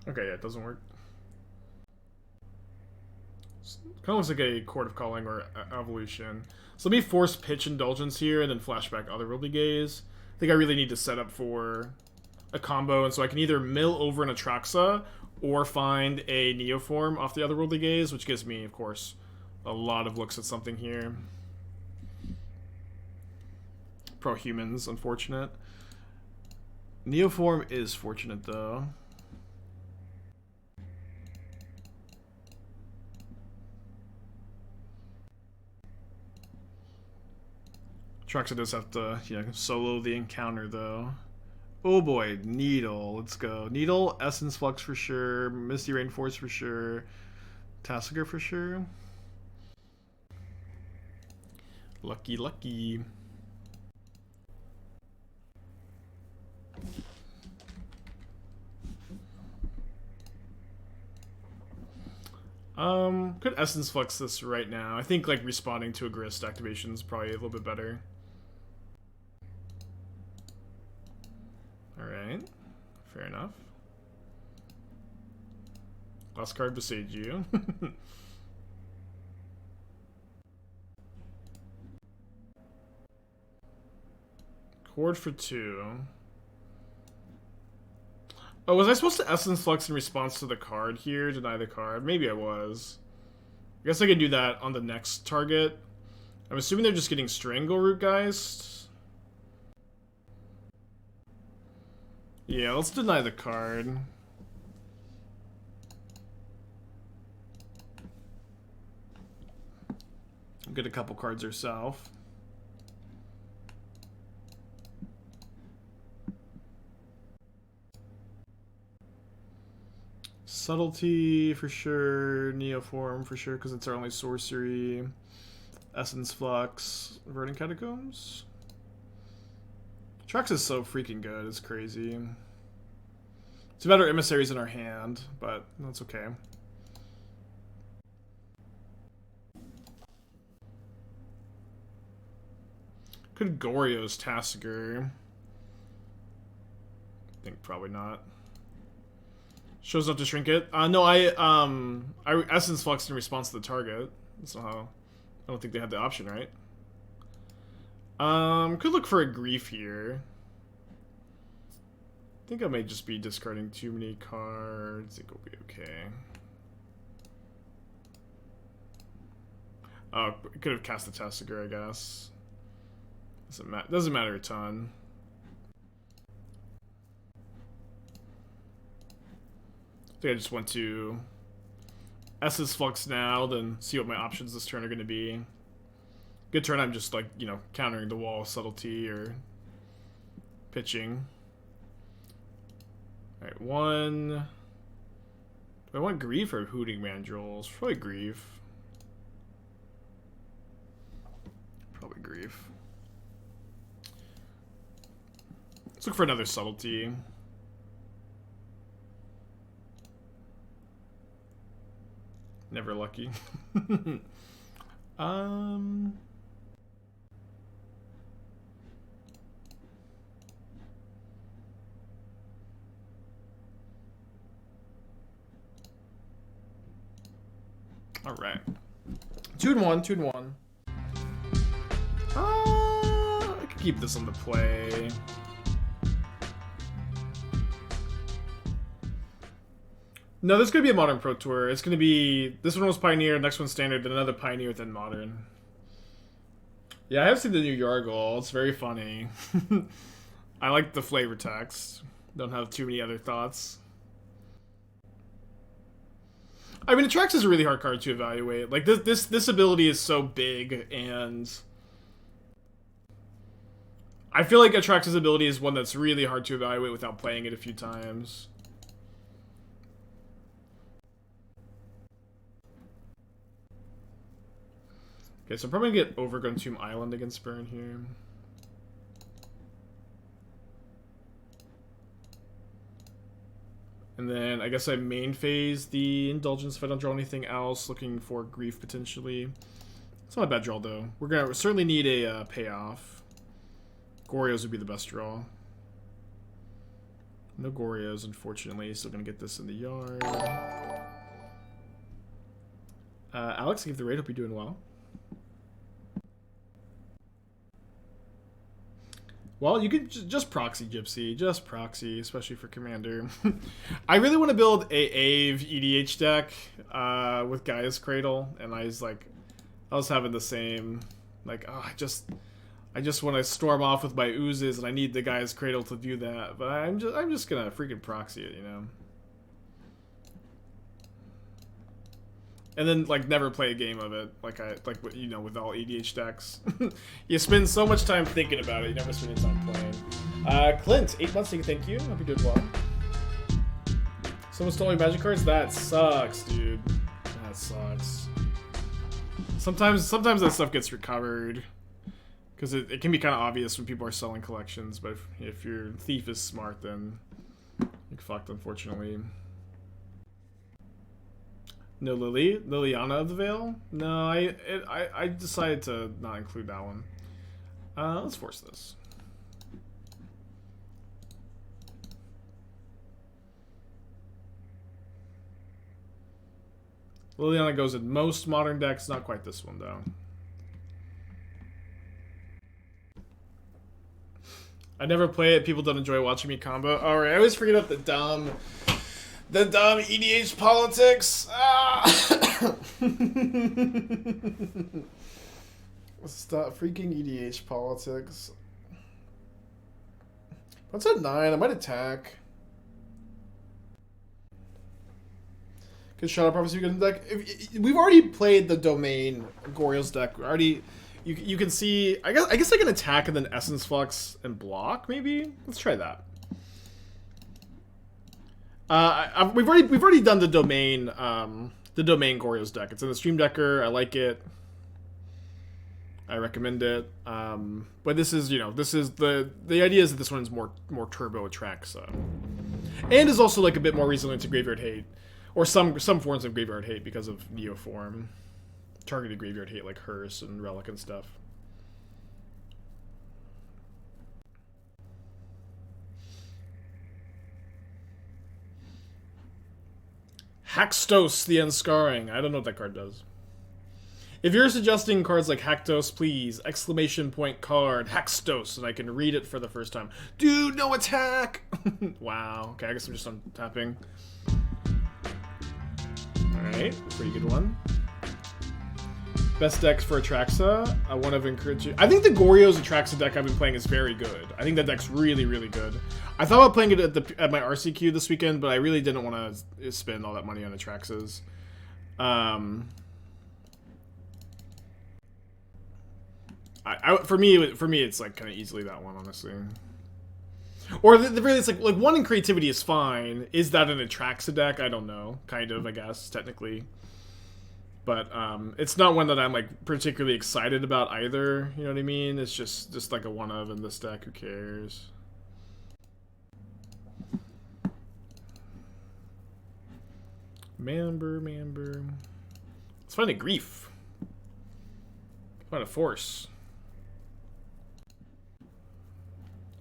Okay, yeah, it doesn't work. Kind of looks like a Court of Calling or Evolution. So let me force pitch Indulgence here and then flashback Otherworldly Gaze. I think I really need to set up for a combo, and so I can either mill over an Atraxa or find a Neoform off the Otherworldly Gaze, which gives me, of course, a lot of looks at something here. Pro-humans, unfortunate. Neoform is fortunate, though. Atraxa does have to, you know, solo the encounter, though. Oh boy, Needle. Let's go. Needle, Essence Flux for sure. Misty Rainforest for sure. Tasigur for sure. Lucky, lucky. Could Essence Flux this right now. I think like responding to a Grist activation is probably a little bit better. Alright. Fair enough. Last card beside you. Board for 2. Oh, was I supposed to Essence Flux in response to the card here? Deny the card? Maybe I was. I guess I can do that on the next target. I'm assuming they're just getting Strangleroot Geist. Yeah, let's deny the card. Get a couple cards herself. Subtlety for sure, Neoform for sure, because it's our only sorcery. Essence Flux, Verdant Catacombs. Atraxa is so freaking good, it's crazy. It's a matter of emissaries in our hand, but that's okay. Could Goryo's Tasigur. I think probably not. Shows up to shrink it. No, I Essence Flux in response to the target. That's not how. I don't think they had the option, right? Could look for a grief here. I think I may just be discarding too many cards. I think we'll be okay. Oh, could have cast the Tasigur, I guess. Doesn't matter a ton. I think I just went to Essence Flux now, then see what my options this turn are going to be. Good turn, I'm just like, you know, countering the wall with Subtlety or pitching. Alright, 1. Do I want Grief or Hooting Mandrills? Probably Grief. Probably Grief. Let's look for another Subtlety. Never lucky. All right. 2-1, 2-1. I could keep this on the play. No, this is going to be a Modern Pro Tour. It's going to be... This one was Pioneer, next one's Standard, then another Pioneer, then Modern. Yeah, I have seen the new Yargle. It's very funny. I like the flavor text. Don't have too many other thoughts. I mean, Atraxa is a really hard card to evaluate. Like, this ability is so big, and... I feel like Atraxa's ability is one that's really hard to evaluate without playing it a few times. Okay, so I'm probably gonna get Overgrown Tomb Island against Burn here. And then I guess I main phase the Indulgence if I don't draw anything else, looking for Grief potentially. It's not a bad draw though. We're gonna certainly need a payoff. Goryo's would be the best draw. No Goryos, unfortunately. Still gonna get this in the yard. Alex, give the raid. Hope you're doing well. Well, you could just proxy Gypsy. Just proxy, especially for Commander. I really want to build a Ave EDH deck with Gaia's Cradle, and I was having the same, like, oh, I just want to storm off with my oozes, and I need the Gaia's Cradle to do that. But I'm just gonna freaking proxy it, you know. And then, like, never play a game of it, like you know, with all EDH decks. You spend so much time thinking about it, you never spend any time playing. Clint, 8 months, thank you. Hope you're doing well. Someone stole my magic cards? That sucks, dude. That sucks. Sometimes that stuff gets recovered. Because it can be kind of obvious when people are selling collections, but if your thief is smart, then you're fucked, unfortunately. No Liliana of the Veil? No, I decided to not include that one. Let's force this. Liliana goes in most modern decks, not quite this one though. I never play it. People don't enjoy watching me combo. Alright, I always forget about the dumb EDH politics. Stop freaking EDH politics. What's at 9? I might attack. Good Shadow Prophecy, good deck. We've already played the Domain Goryo's deck. Already, you can see. I guess I can attack and then Essence Flux and block. Maybe let's try that. We've already done the Domain Goryo's deck. It's in the Stream Decker. I like it. I recommend it. But this is the idea is that this one's more turbo Atraxa, and is also like a bit more resilient to graveyard hate. Or some forms of graveyard hate because of Neoform. Targeted graveyard hate like Hearse and Relic and stuff. Haxtos the Unscarring. I don't know what that card does. If you're suggesting cards like Haxtos, please, exclamation point card, Haxtos, and I can read it for the first time. Dude, no attack! Wow. Okay, I guess I'm just untapping. Alright, pretty good one. Best decks for Atraxa. I want to encourage you. I think the Goryo's Atraxa deck I've been playing is very good. I think that deck's really, really good. I thought about playing it at my RCQ this weekend, but I really didn't want to spend all that money on Atraxas. For me, it's like kind of easily that one, honestly. Or the really, it's like one in creativity is fine. Is that an Atraxa deck? I don't know. Kind of, I guess, technically. But it's not one that I'm like particularly excited about either. You know what I mean? It's just like a one of in this deck. Who cares? Mamber. Let's find a Grief. Find a Force.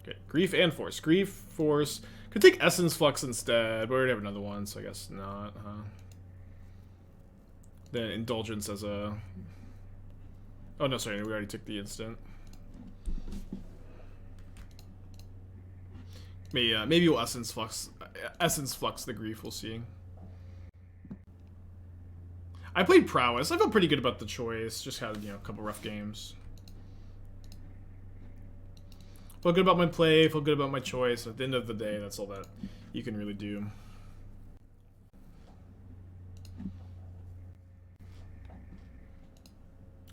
Okay, Grief and Force. Grief, Force. Could take Essence Flux instead, but we already have another one, so I guess not, huh? Then Indulgence as a... Oh, no, sorry, we already took the instant. Maybe we'll Essence Flux the Grief, we'll see. I played Prowess. I felt pretty good about the choice. Just had, a couple rough games. Feel good about my play, feel good about my choice. At the end of the day, that's all that you can really do.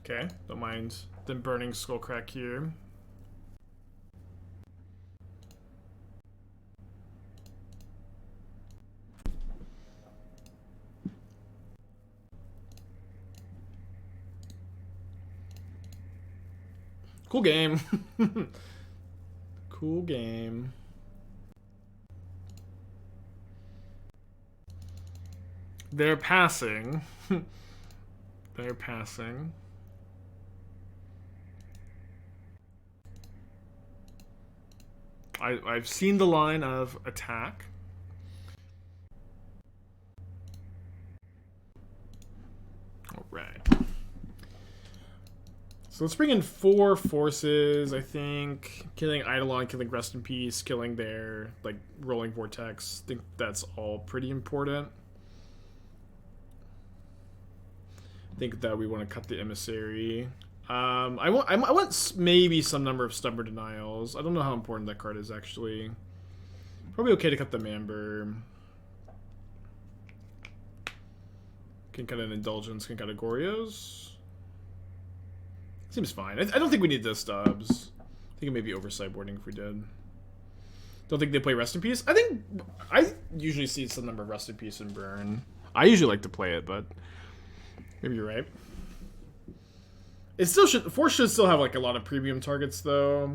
Okay, don't mind them burning Skullcrack here. Cool game. Cool game. They're passing. They're passing. I've seen the line of attack. Alright. So let's bring in 4 forces, I think. Killing Eidolon, killing Rest in Peace, killing their, Rolling Vortex. I think that's all pretty important. I think that we want to cut the Emissary. I want maybe some number of Stubborn Denials. I don't know how important that card is, actually. Probably okay to cut the Amber. Can cut an Indulgence, can cut a Goryo's. Seems fine. I don't think we need the stubs. I think it may be over sideboarding if we did. Don't think they play Rest in Peace. I usually see some number of Rest in Peace and Burn. I usually like to play it, but maybe you're right. It still should. Force should still have a lot of premium targets though,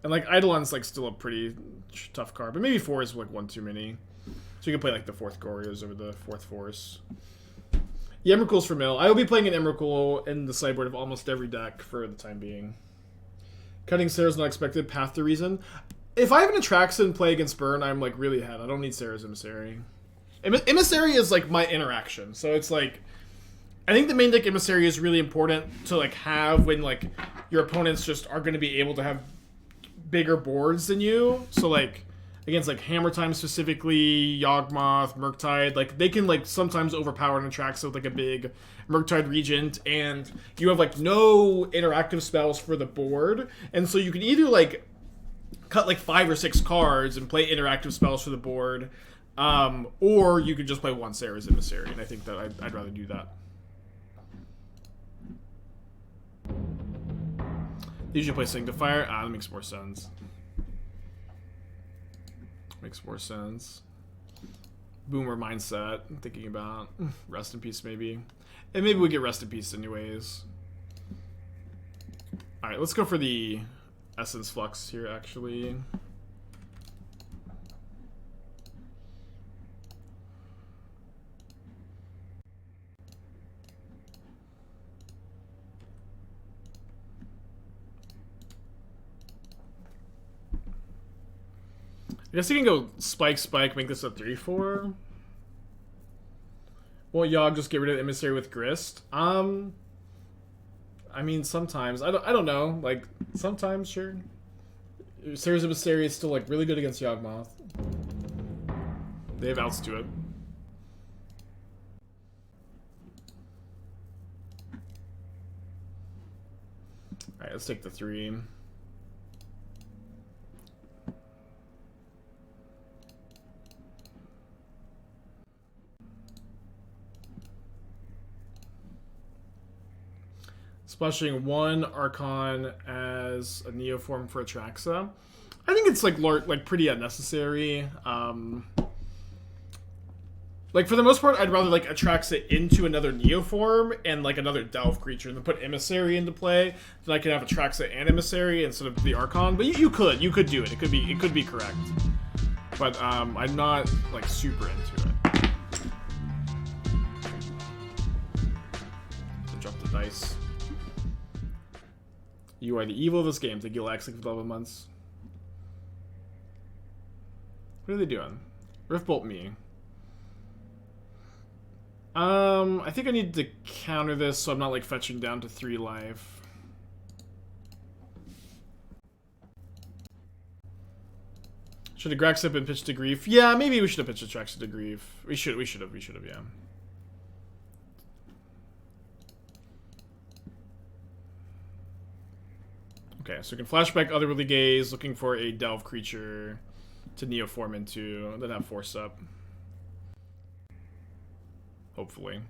and Eidolon's still a pretty tough card. But maybe 4 is one too many. So you can play the 4th Goryos over the 4th Force. Yeah, Emrakul's for mill. I will be playing an Emrakul in the sideboard of almost every deck for the time being. Cutting Serra's not expected. Path to Reason. If I have an Atraxa and play against Burn, I'm really ahead. I don't need Serra's Emissary. Emissary is my interaction. So it's I think the main deck Emissary is really important to have when your opponents just are going to be able to have bigger boards than you. So like against like Hammer Time specifically, Yawgmoth, Murktide, like they can like sometimes overpower an Atraxa with like a big Murktide Regent, and you have like no interactive spells for the board, and so you can either like cut like 5 or 6 cards and play interactive spells for the board, or you could just play one Serra's Emissary, and I think that I'd rather do that. They usually play Signifier. That makes more sense. Makes more sense. Boomer mindset. I'm thinking about Rest in Peace maybe. And maybe we get Rest in Peace anyways. Alright, let's go for the Essence Flux here actually. I guess you can go Spike, Spike, make this a 3/4. Well, Yogg just get rid of Emissary with Grist. I mean, sometimes. I don't know. Like, sometimes, sure. Serra's Emissary is still, like, really good against Yawgmoth. They have outs to it. Alright, let's take the 3. Splashing 1 Archon as a Neoform for Atraxa. I think it's like pretty unnecessary. Like for the most part, I'd rather like Atraxa into another Neoform and like another Delve creature than put Emissary into play. Then I could have Atraxa and Emissary instead of the Archon. But you could do it. It could be correct. But I'm not like super into it. So drop the dice. You are the evil of this game. Take your lax like for 11 months. What are they doing? Riftbolt me. I think I need to counter this so I'm not like fetching down to 3 life. Should have Graxip and pitched to Grief? Yeah, maybe we should have pitched Atraxa to Grief. We should have, yeah. Okay, so we can flashback Otherworldly Gaze, looking for a Delve creature to Neoform into, then have Force up. Hopefully.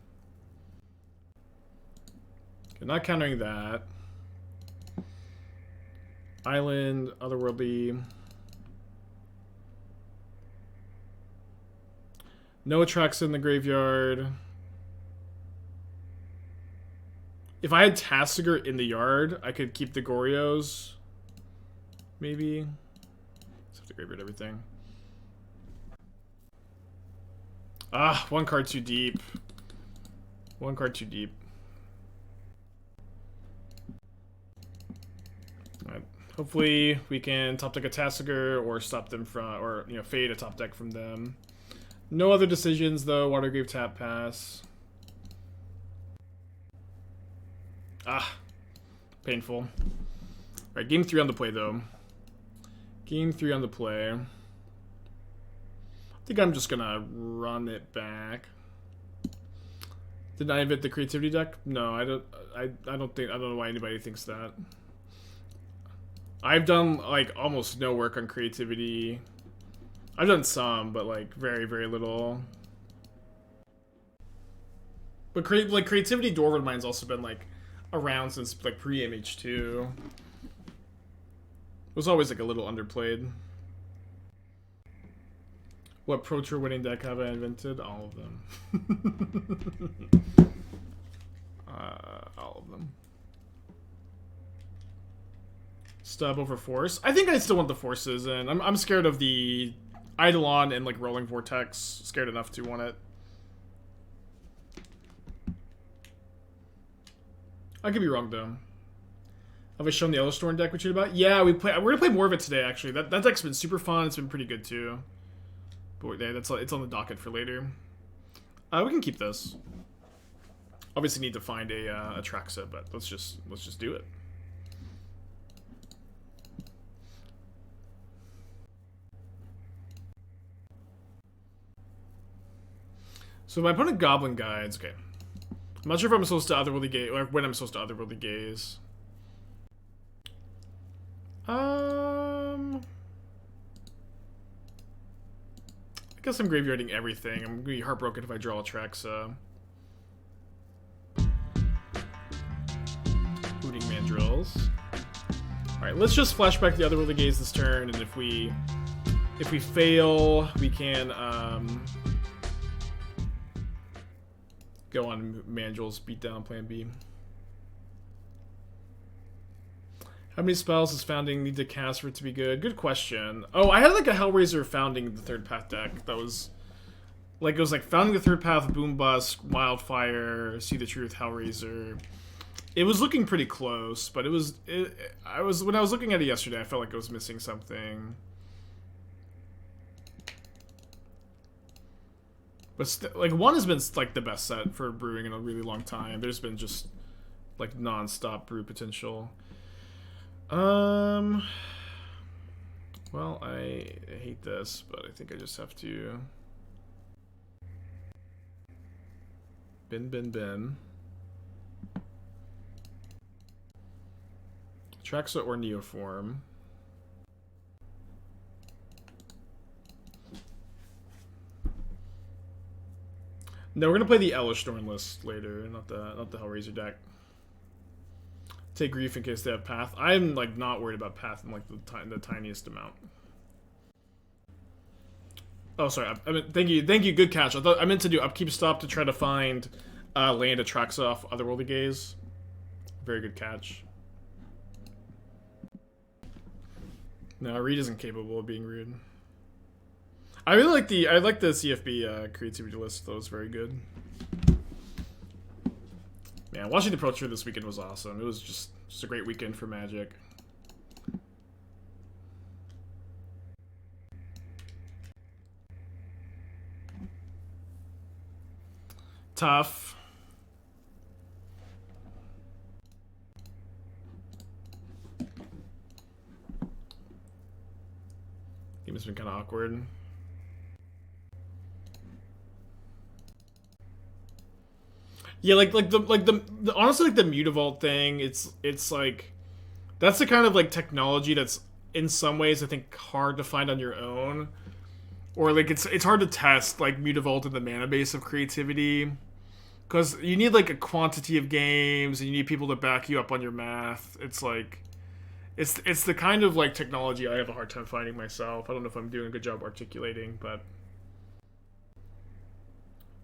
Okay, not countering that. Island, Otherworldly. No Atraxa in the graveyard. If I had Tasigur in the yard, I could keep the Goryos. Maybe. Just have to graveyard everything. Ah, 1 card too deep. 1 card too deep. Alright. Hopefully we can top deck a Tasigur or stop them from, or, you know, fade a top deck from them. No other decisions though. Watery Grave tap pass. Ah, painful. Alright, game 3 on the play, though. Game 3 on the play. I think I'm just gonna run it back. Did I invent the creativity deck? No, I don't know why anybody thinks that. I've done, like, almost no work on creativity. I've done some, but, like, very, very little. But, creativity Dwarven Mind's also been, like, around since like pre-MH2. It was always like a little underplayed. What Pro Tour winning deck have I invented? All of them. All of them. Stub over Force. I think I still want the Forces, and I'm scared of the Eidolon and like Rolling Vortex. Scared enough to want it. I could be wrong though. Have I shown the Yellowstorm deck we chatted about? Yeah, we're gonna play more of it today. Actually, that deck's been super fun. It's been pretty good too. But it's on the docket for later. We can keep this. Obviously, need to find a Atraxa, but let's just do it. So my opponent Goblin Guides, okay. I'm not sure if I'm supposed to Otherworldly Gaze, or when I'm supposed to Otherworldly Gaze. I guess I'm graveyarding everything. I'm gonna be heartbroken if I draw Atraxa. Hooting Mandrills. Alright, let's just flashback the Otherworldly Gaze this turn, and if we fail, we can go on Mandrills, beat down Plan B. How many spells does Founding need to cast for it to be good? Good question. Oh, I had like a Hellraiser Founding the Third Path deck that was like, it was like Founding the Third Path, Boombusk, Wildfire, See the Truth, Hellraiser. It was looking pretty close, but when I was looking at it yesterday, I felt like I was missing something. But like, one has been like the best set for brewing in a really long time. There's been just like non-stop brew potential. Well, I hate this, but I think I just have to bin. Atraxa or Neoform. No, we're gonna play the Elish Thorn list later, not the Hellraiser deck. Take grief in case they have Path. I'm like not worried about Path in like the tiniest amount. Oh, sorry. I mean, thank you, good catch. I meant to do Upkeep Stop to try to find land Atraxa off Otherworldly Gaze. Very good catch. No, Reed isn't capable of being rude. I really like the CFB creativity list. That was very good. Man, watching the Pro Tour this weekend was awesome. It was just a great weekend for Magic. Tough. Game has been kind of awkward. Yeah, like the honestly, like the Mutavault thing, it's like that's the kind of like technology that's in some ways I think hard to find on your own, or like it's hard to test like Mutavault in the mana base of creativity, because you need like a quantity of games and you need people to back you up on your math. It's like it's the kind of like technology I have a hard time finding myself. I don't know if I'm doing a good job articulating, but.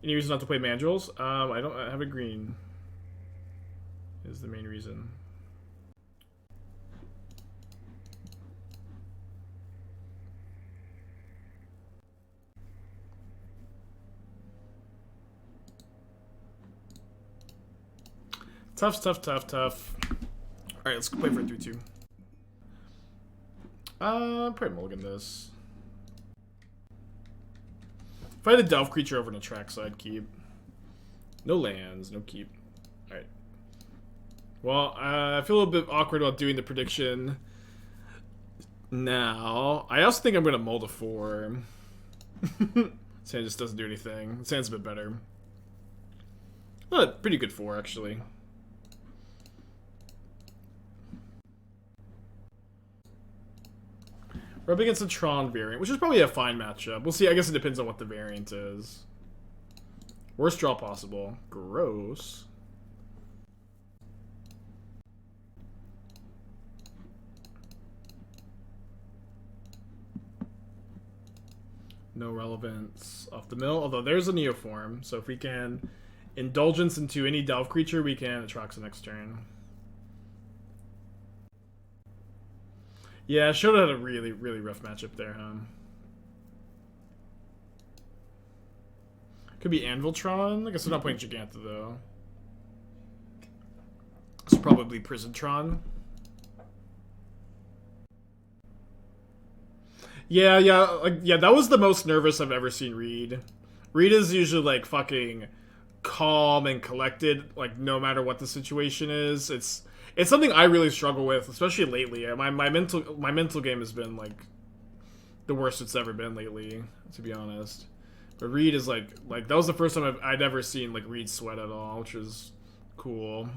Any reason not to play Mandrills? I don't have a green. Is the main reason. Tough. Alright, let's play for a 3-2. Probably mulligan this. If I had a Delve creature over an Atraxa, I'd keep. No lands, no keep. Alright. Well, I feel a little bit awkward about doing the prediction now. I also think I'm going to mold a 4. Sand just doesn't do anything. Sand's a bit better. But pretty good 4, actually. We're up against a Tron variant, which is probably a fine matchup. We'll see. I guess it depends on what the variant is. Worst draw possible. Gross. No relevance off the mill, although there's a Neoform, so if we can Indulgence into any Delve creature, we can Atraxa next turn. Yeah, Shoda had a really rough matchup there, huh? Could be Anviltron. I guess I'm not playing Giganta, though. It's probably Prisontron. Yeah, that was the most nervous I've ever seen Reed. Reed is usually, like, fucking calm and collected, like, no matter what the situation is. It's something I really struggle with, especially lately. My mental game has been like the worst it's ever been lately, to be honest. But Reed is like that was the first time I'd ever seen like Reed sweat at all, which is cool.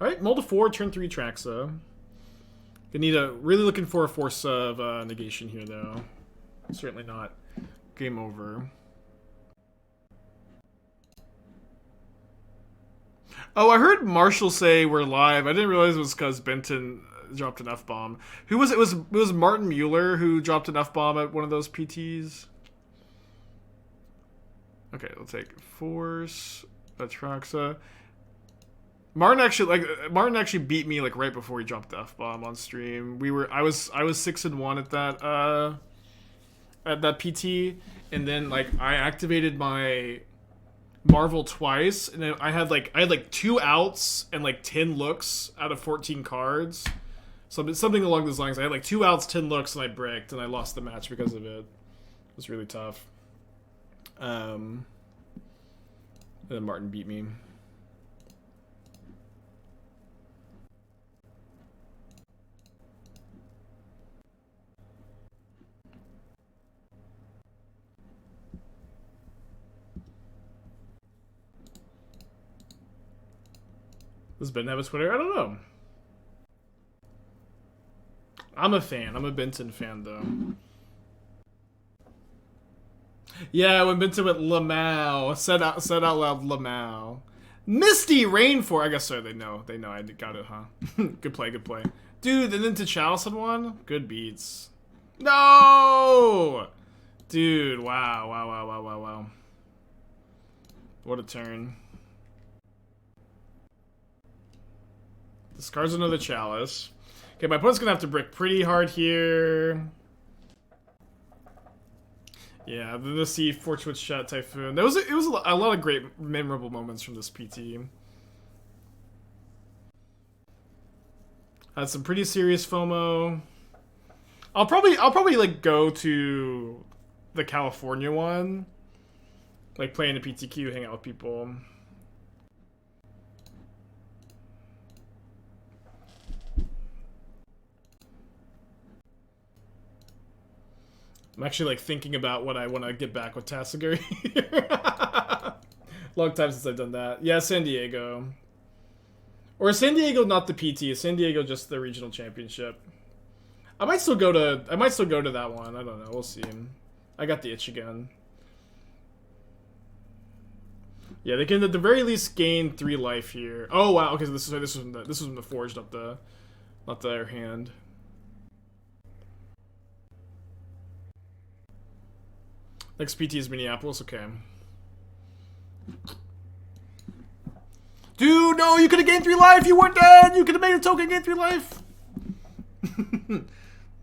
Alright, mull to 4, turn 3 Atraxa. Gonna need really looking for a Force of Negation here, though. Certainly not game over. Oh, I heard Marshall say we're live. I didn't realize it was because Benton dropped an F-bomb. Who was it? It was Martin Mueller who dropped an F-bomb at one of those PTs. Okay, we'll take Force, Atraxa. Martin actually beat me like right before he dropped the F-bomb on stream. I was 6-1 at that PT, and then like I activated my Marvel twice, and then I had like 2 outs and like 10 looks out of 14 cards. Something along those lines. I had like 2 outs, 10 looks, and I bricked, and I lost the match because of it. It was really tough. And then Martin beat me. Does Ben have a Twitter? I don't know. I'm a fan. I'm a Benton fan, though. Yeah, when Benton went Lamau, said out loud Lamau. Misty Rainforest. I guess so. They know. I got it, huh? Good play. Dude, and then to Chalice had one. Good beats. No, dude. Wow. What a turn. Discards another Chalice. Okay, my opponent's gonna have to brick pretty hard here. Yeah, the Sea, Fortune Shot, Typhoon. It was a lot of great, memorable moments from this PT. Had some pretty serious FOMO. I'll probably like go to the California one, like play in a PTQ, hang out with people. I'm actually like thinking about what I want to get back with Tasigur. Long time since I've done that. Yeah, San Diego. Or is San Diego not the PT? Is San Diego just the regional championship? I might still go to that one. I don't know. We'll see. I got the itch again. Yeah, they can at the very least gain 3 life here. Oh wow. Okay, so this was from the forged, not their hand. Next PT is Minneapolis, okay. Dude, no, you could have gained 3 life, you weren't dead! You could have made a token gain 3 life!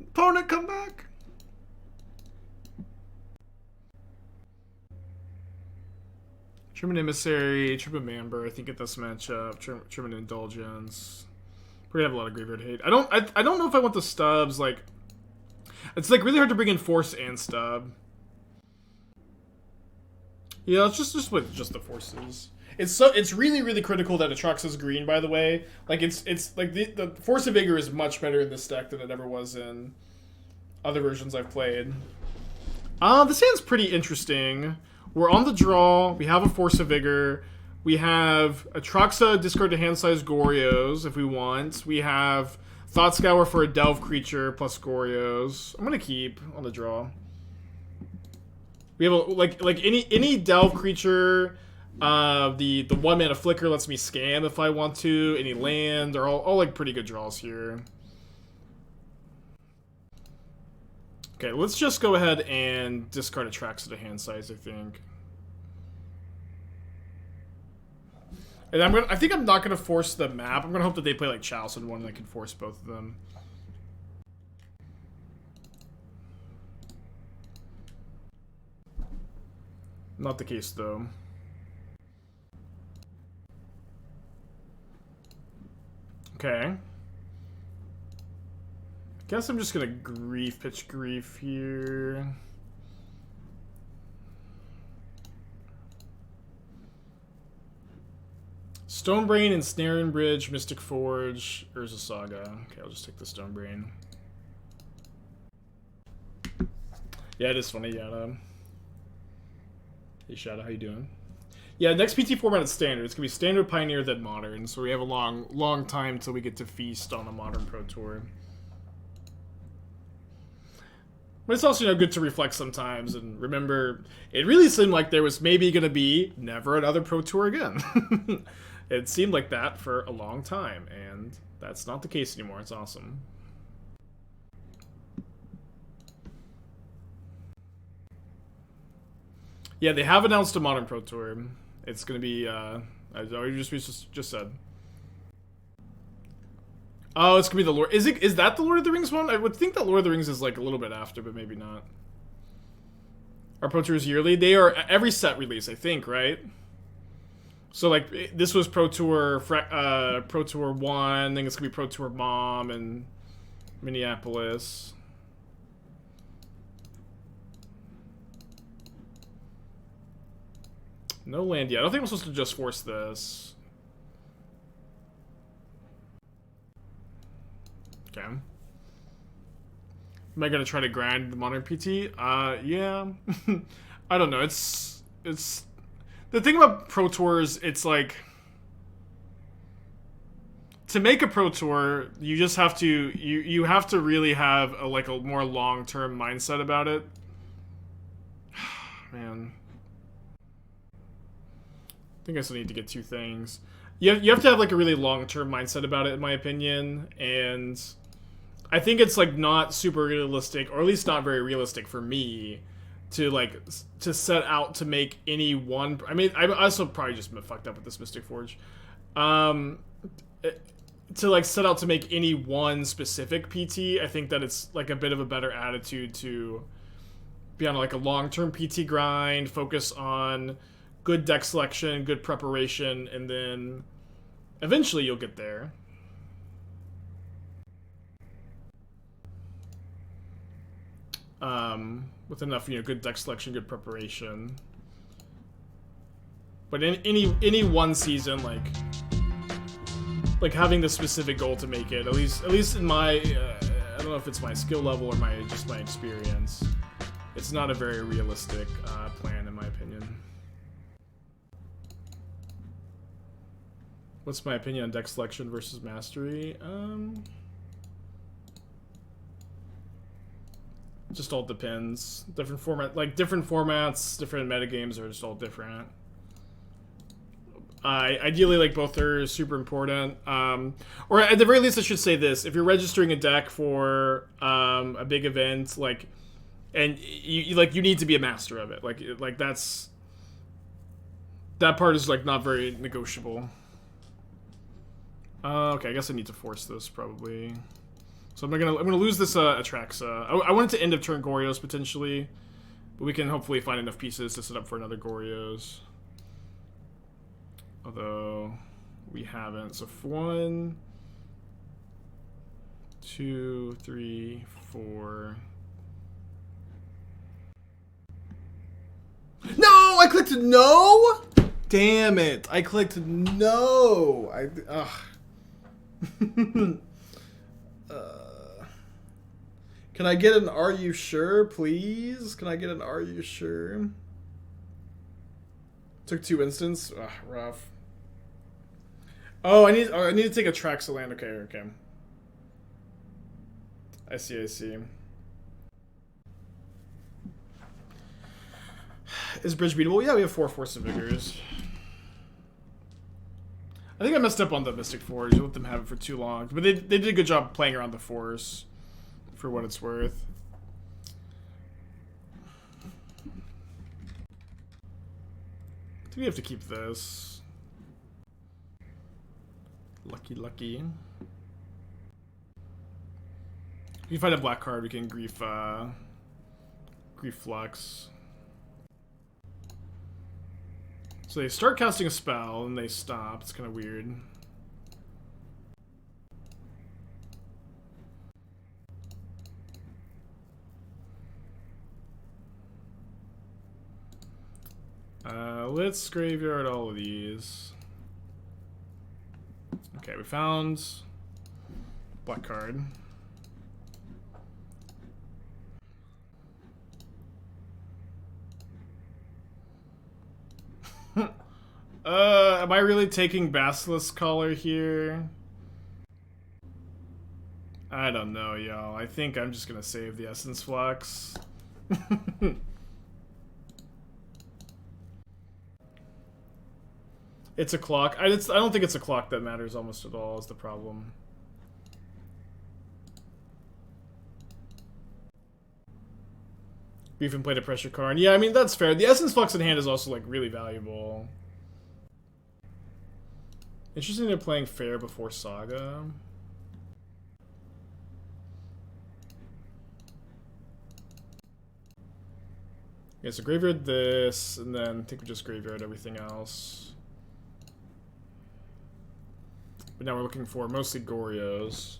Opponent, come back! Truman Emissary, Truman Amber, I think at this matchup, Truman Indulgence. We're gonna have a lot of graveyard hate. I don't know if I want the stubs, like... It's like really hard to bring in Force and stub. Yeah, it's just with just the forces. It's really critical that Atraxa's green, by the way. Like it's like the Force of Vigor is much better in this deck than it ever was in other versions I've played. This hand's pretty interesting. We're on the draw. We have a Force of Vigor. We have Atraxa discard to hand size Goryos if we want. We have Thought Scour for a Delve creature plus Goryos. I'm gonna keep on the draw. We have like any Delve creature. The 1-mana Flicker lets me scam if I want to. Any land are all like pretty good draws here. Okay, let's just go ahead and discard Atraxa to hand size, I think. And I think I'm not gonna force the map. I'm gonna hope that they play like Chalice in one and I can force both of them. Not the case though. Okay. Guess I'm just gonna pitch grief here. Stonebrain, Ensnaring Bridge, Mystic Forge, Urza Saga. Okay, I'll just take the Stonebrain. Yeah, it is funny, yeah. Hey Shadow, how you doing? Yeah, next PT format is standard. It's gonna be standard, Pioneer, then modern. So we have a long time till we get to feast on a modern Pro Tour. But it's also, you know, good to reflect sometimes and remember, it really seemed like there was maybe gonna be never another Pro Tour again. It seemed like that for a long time, and that's not the case anymore. It's awesome. Yeah, they have announced a modern Pro Tour. It's gonna be, as I just said. Oh, it's gonna be the Lord. Is that the Lord of the Rings one? I would think that Lord of the Rings is like a little bit after, but maybe not. Our Pro Tours yearly. They are every set release, I think, right? So like this was Pro Tour 1. Then it's gonna be Pro Tour Mom and Minneapolis. No land yet. I don't think I'm supposed to just force this. Okay. Am I gonna try to grind the modern PT? Yeah. I don't know. It's the thing about Pro Tours. It's like to make a Pro Tour, you just have to you have to really have a more long-term mindset about it. Man. I think I still need to get two things. You have to have like a really long-term mindset about it, in my opinion, and I think it's like not super realistic, or at least not very realistic for me, to set out to make any one. I mean, I also probably just fucked up with this Mystic Forge. To like set out to make any one specific PT, I think that it's like a bit of a better attitude to be on like a long-term PT grind, focus on good deck selection, good preparation, and then eventually you'll get there. With enough, you know, good deck selection, good preparation. But in any one season, like having the specific goal to make it, at least in my, I don't know if it's my skill level or just my experience, it's not a very realistic plan, in my opinion. What's my opinion on deck selection versus mastery? Just all depends. Different formats, different metagames are just all different. Ideally, like, both are super important. Or at the very least, I should say this: if you're registering a deck for a big event, like, and you need to be a master of it. Like that part is like not very negotiable. Okay, I guess I need to force this probably. So I'm gonna lose this Atraxa. I wanted to end of turn Goryos potentially, but we can hopefully find enough pieces to set up for another Goryos. Although we haven't. So 1, 2, 3, 4. No, I clicked no. Damn it! I clicked no. Can I get an "Are you sure," please? Can I get an "Are you sure"? Took 2 instants. Ugh, rough. Oh, I need to take a Atraxa land. Okay. I see. Is bridge beatable? Yeah, we have 4 Force of Vigors. I think I messed up on the Mystic Forge. I let them have it for too long. But they did a good job playing around the Force, for what it's worth. Do we have to keep this? Lucky. If you find a black card, we can grief Flux. So they start casting a spell, and they stop. It's kind of weird. Let's graveyard all of these. Okay, we found black card. Am I really taking Basilisk Collar here? I don't know, y'all. I think I'm just gonna save the Essence Flux. It's a clock. I don't think it's a clock that matters almost at all, is the problem. Grief and played a pressure card. Yeah, I mean, that's fair. The Essence Flux in hand is also, like, really valuable. Interesting they're playing fair before Saga. Yeah, so graveyard this, and then I think we just graveyard everything else. But now we're looking for mostly Goryos.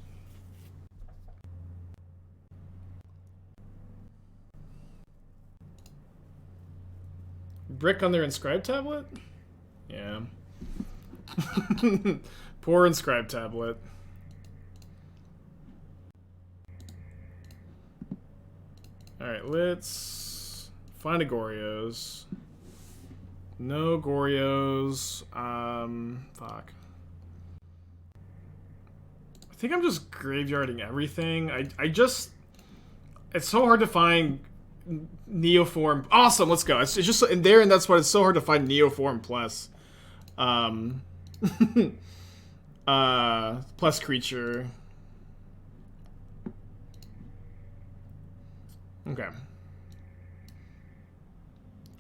Brick on their inscribed tablet? Yeah. Poor inscribed tablet. Alright, let's find a Goryos. No Goryos. Fuck. I think I'm just graveyarding everything. I just... It's so hard to find Neoform. Awesome, let's go. It's just in there, and that's why it's so hard to find Neoform plus. Plus creature. Okay.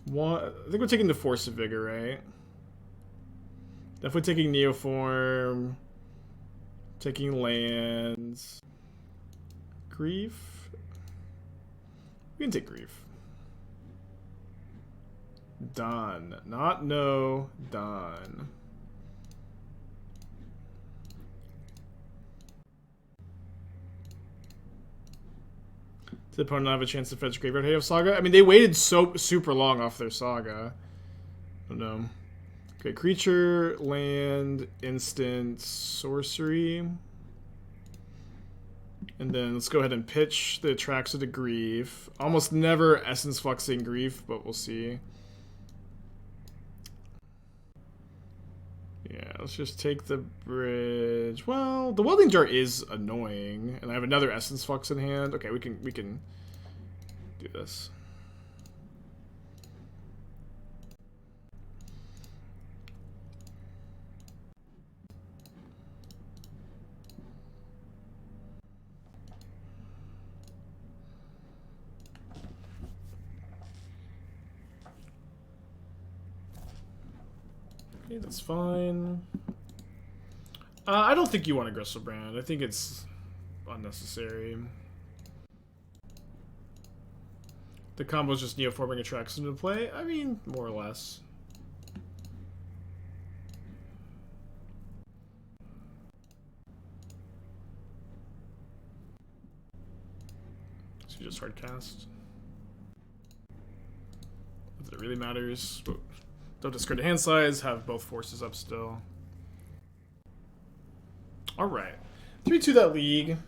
I think we're taking the Force of Vigor, right? Definitely taking Neoform. Taking lands. Grief. We can take Grief. Done. Not no. Done. Does the opponent have a chance to fetch Graveyard Hay of Saga? I mean, they waited so super long off their Saga. I don't know. Okay, creature, land, instant, sorcery. And then let's go ahead and pitch the Atraxa to Grief. Almost never Essence Fluxing Grief, but we'll see. Yeah, let's just take the bridge. Well, the Welding Jar is annoying, and I have another Essence Flux in hand. Okay, we can do this. Okay, that's fine. I don't think you want a Gristlebrand. I think it's unnecessary. The combo's just Neoforming Atraxa into play. I mean, more or less. So you just hard cast. Not that it really matters. But don't discard the hand size, have both forces up still. Alright. 3-2 that league.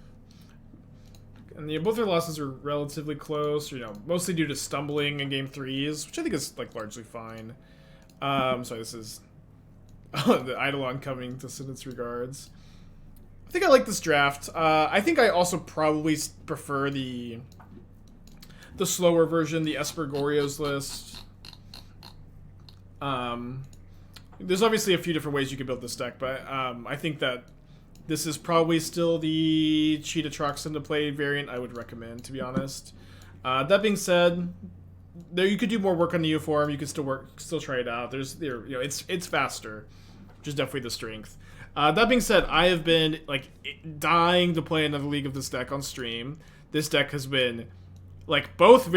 And both their losses are relatively close, you know, mostly due to stumbling in game 3s, which I think is like largely fine. Sorry, this is the Eidolon coming to send its regards. I think I like this draft. I think I also probably prefer the slower version, the Esper Goryos list. There's obviously a few different ways you can build this deck, but I think that this is probably still the Cheetah Atraxa to play variant I would recommend, to be honest. That being said, there you could do more work on Neoform. You could still try it out. You know, it's faster, which is definitely the strength. That being said, I have been like dying to play another league of this deck on stream. This deck has been like both.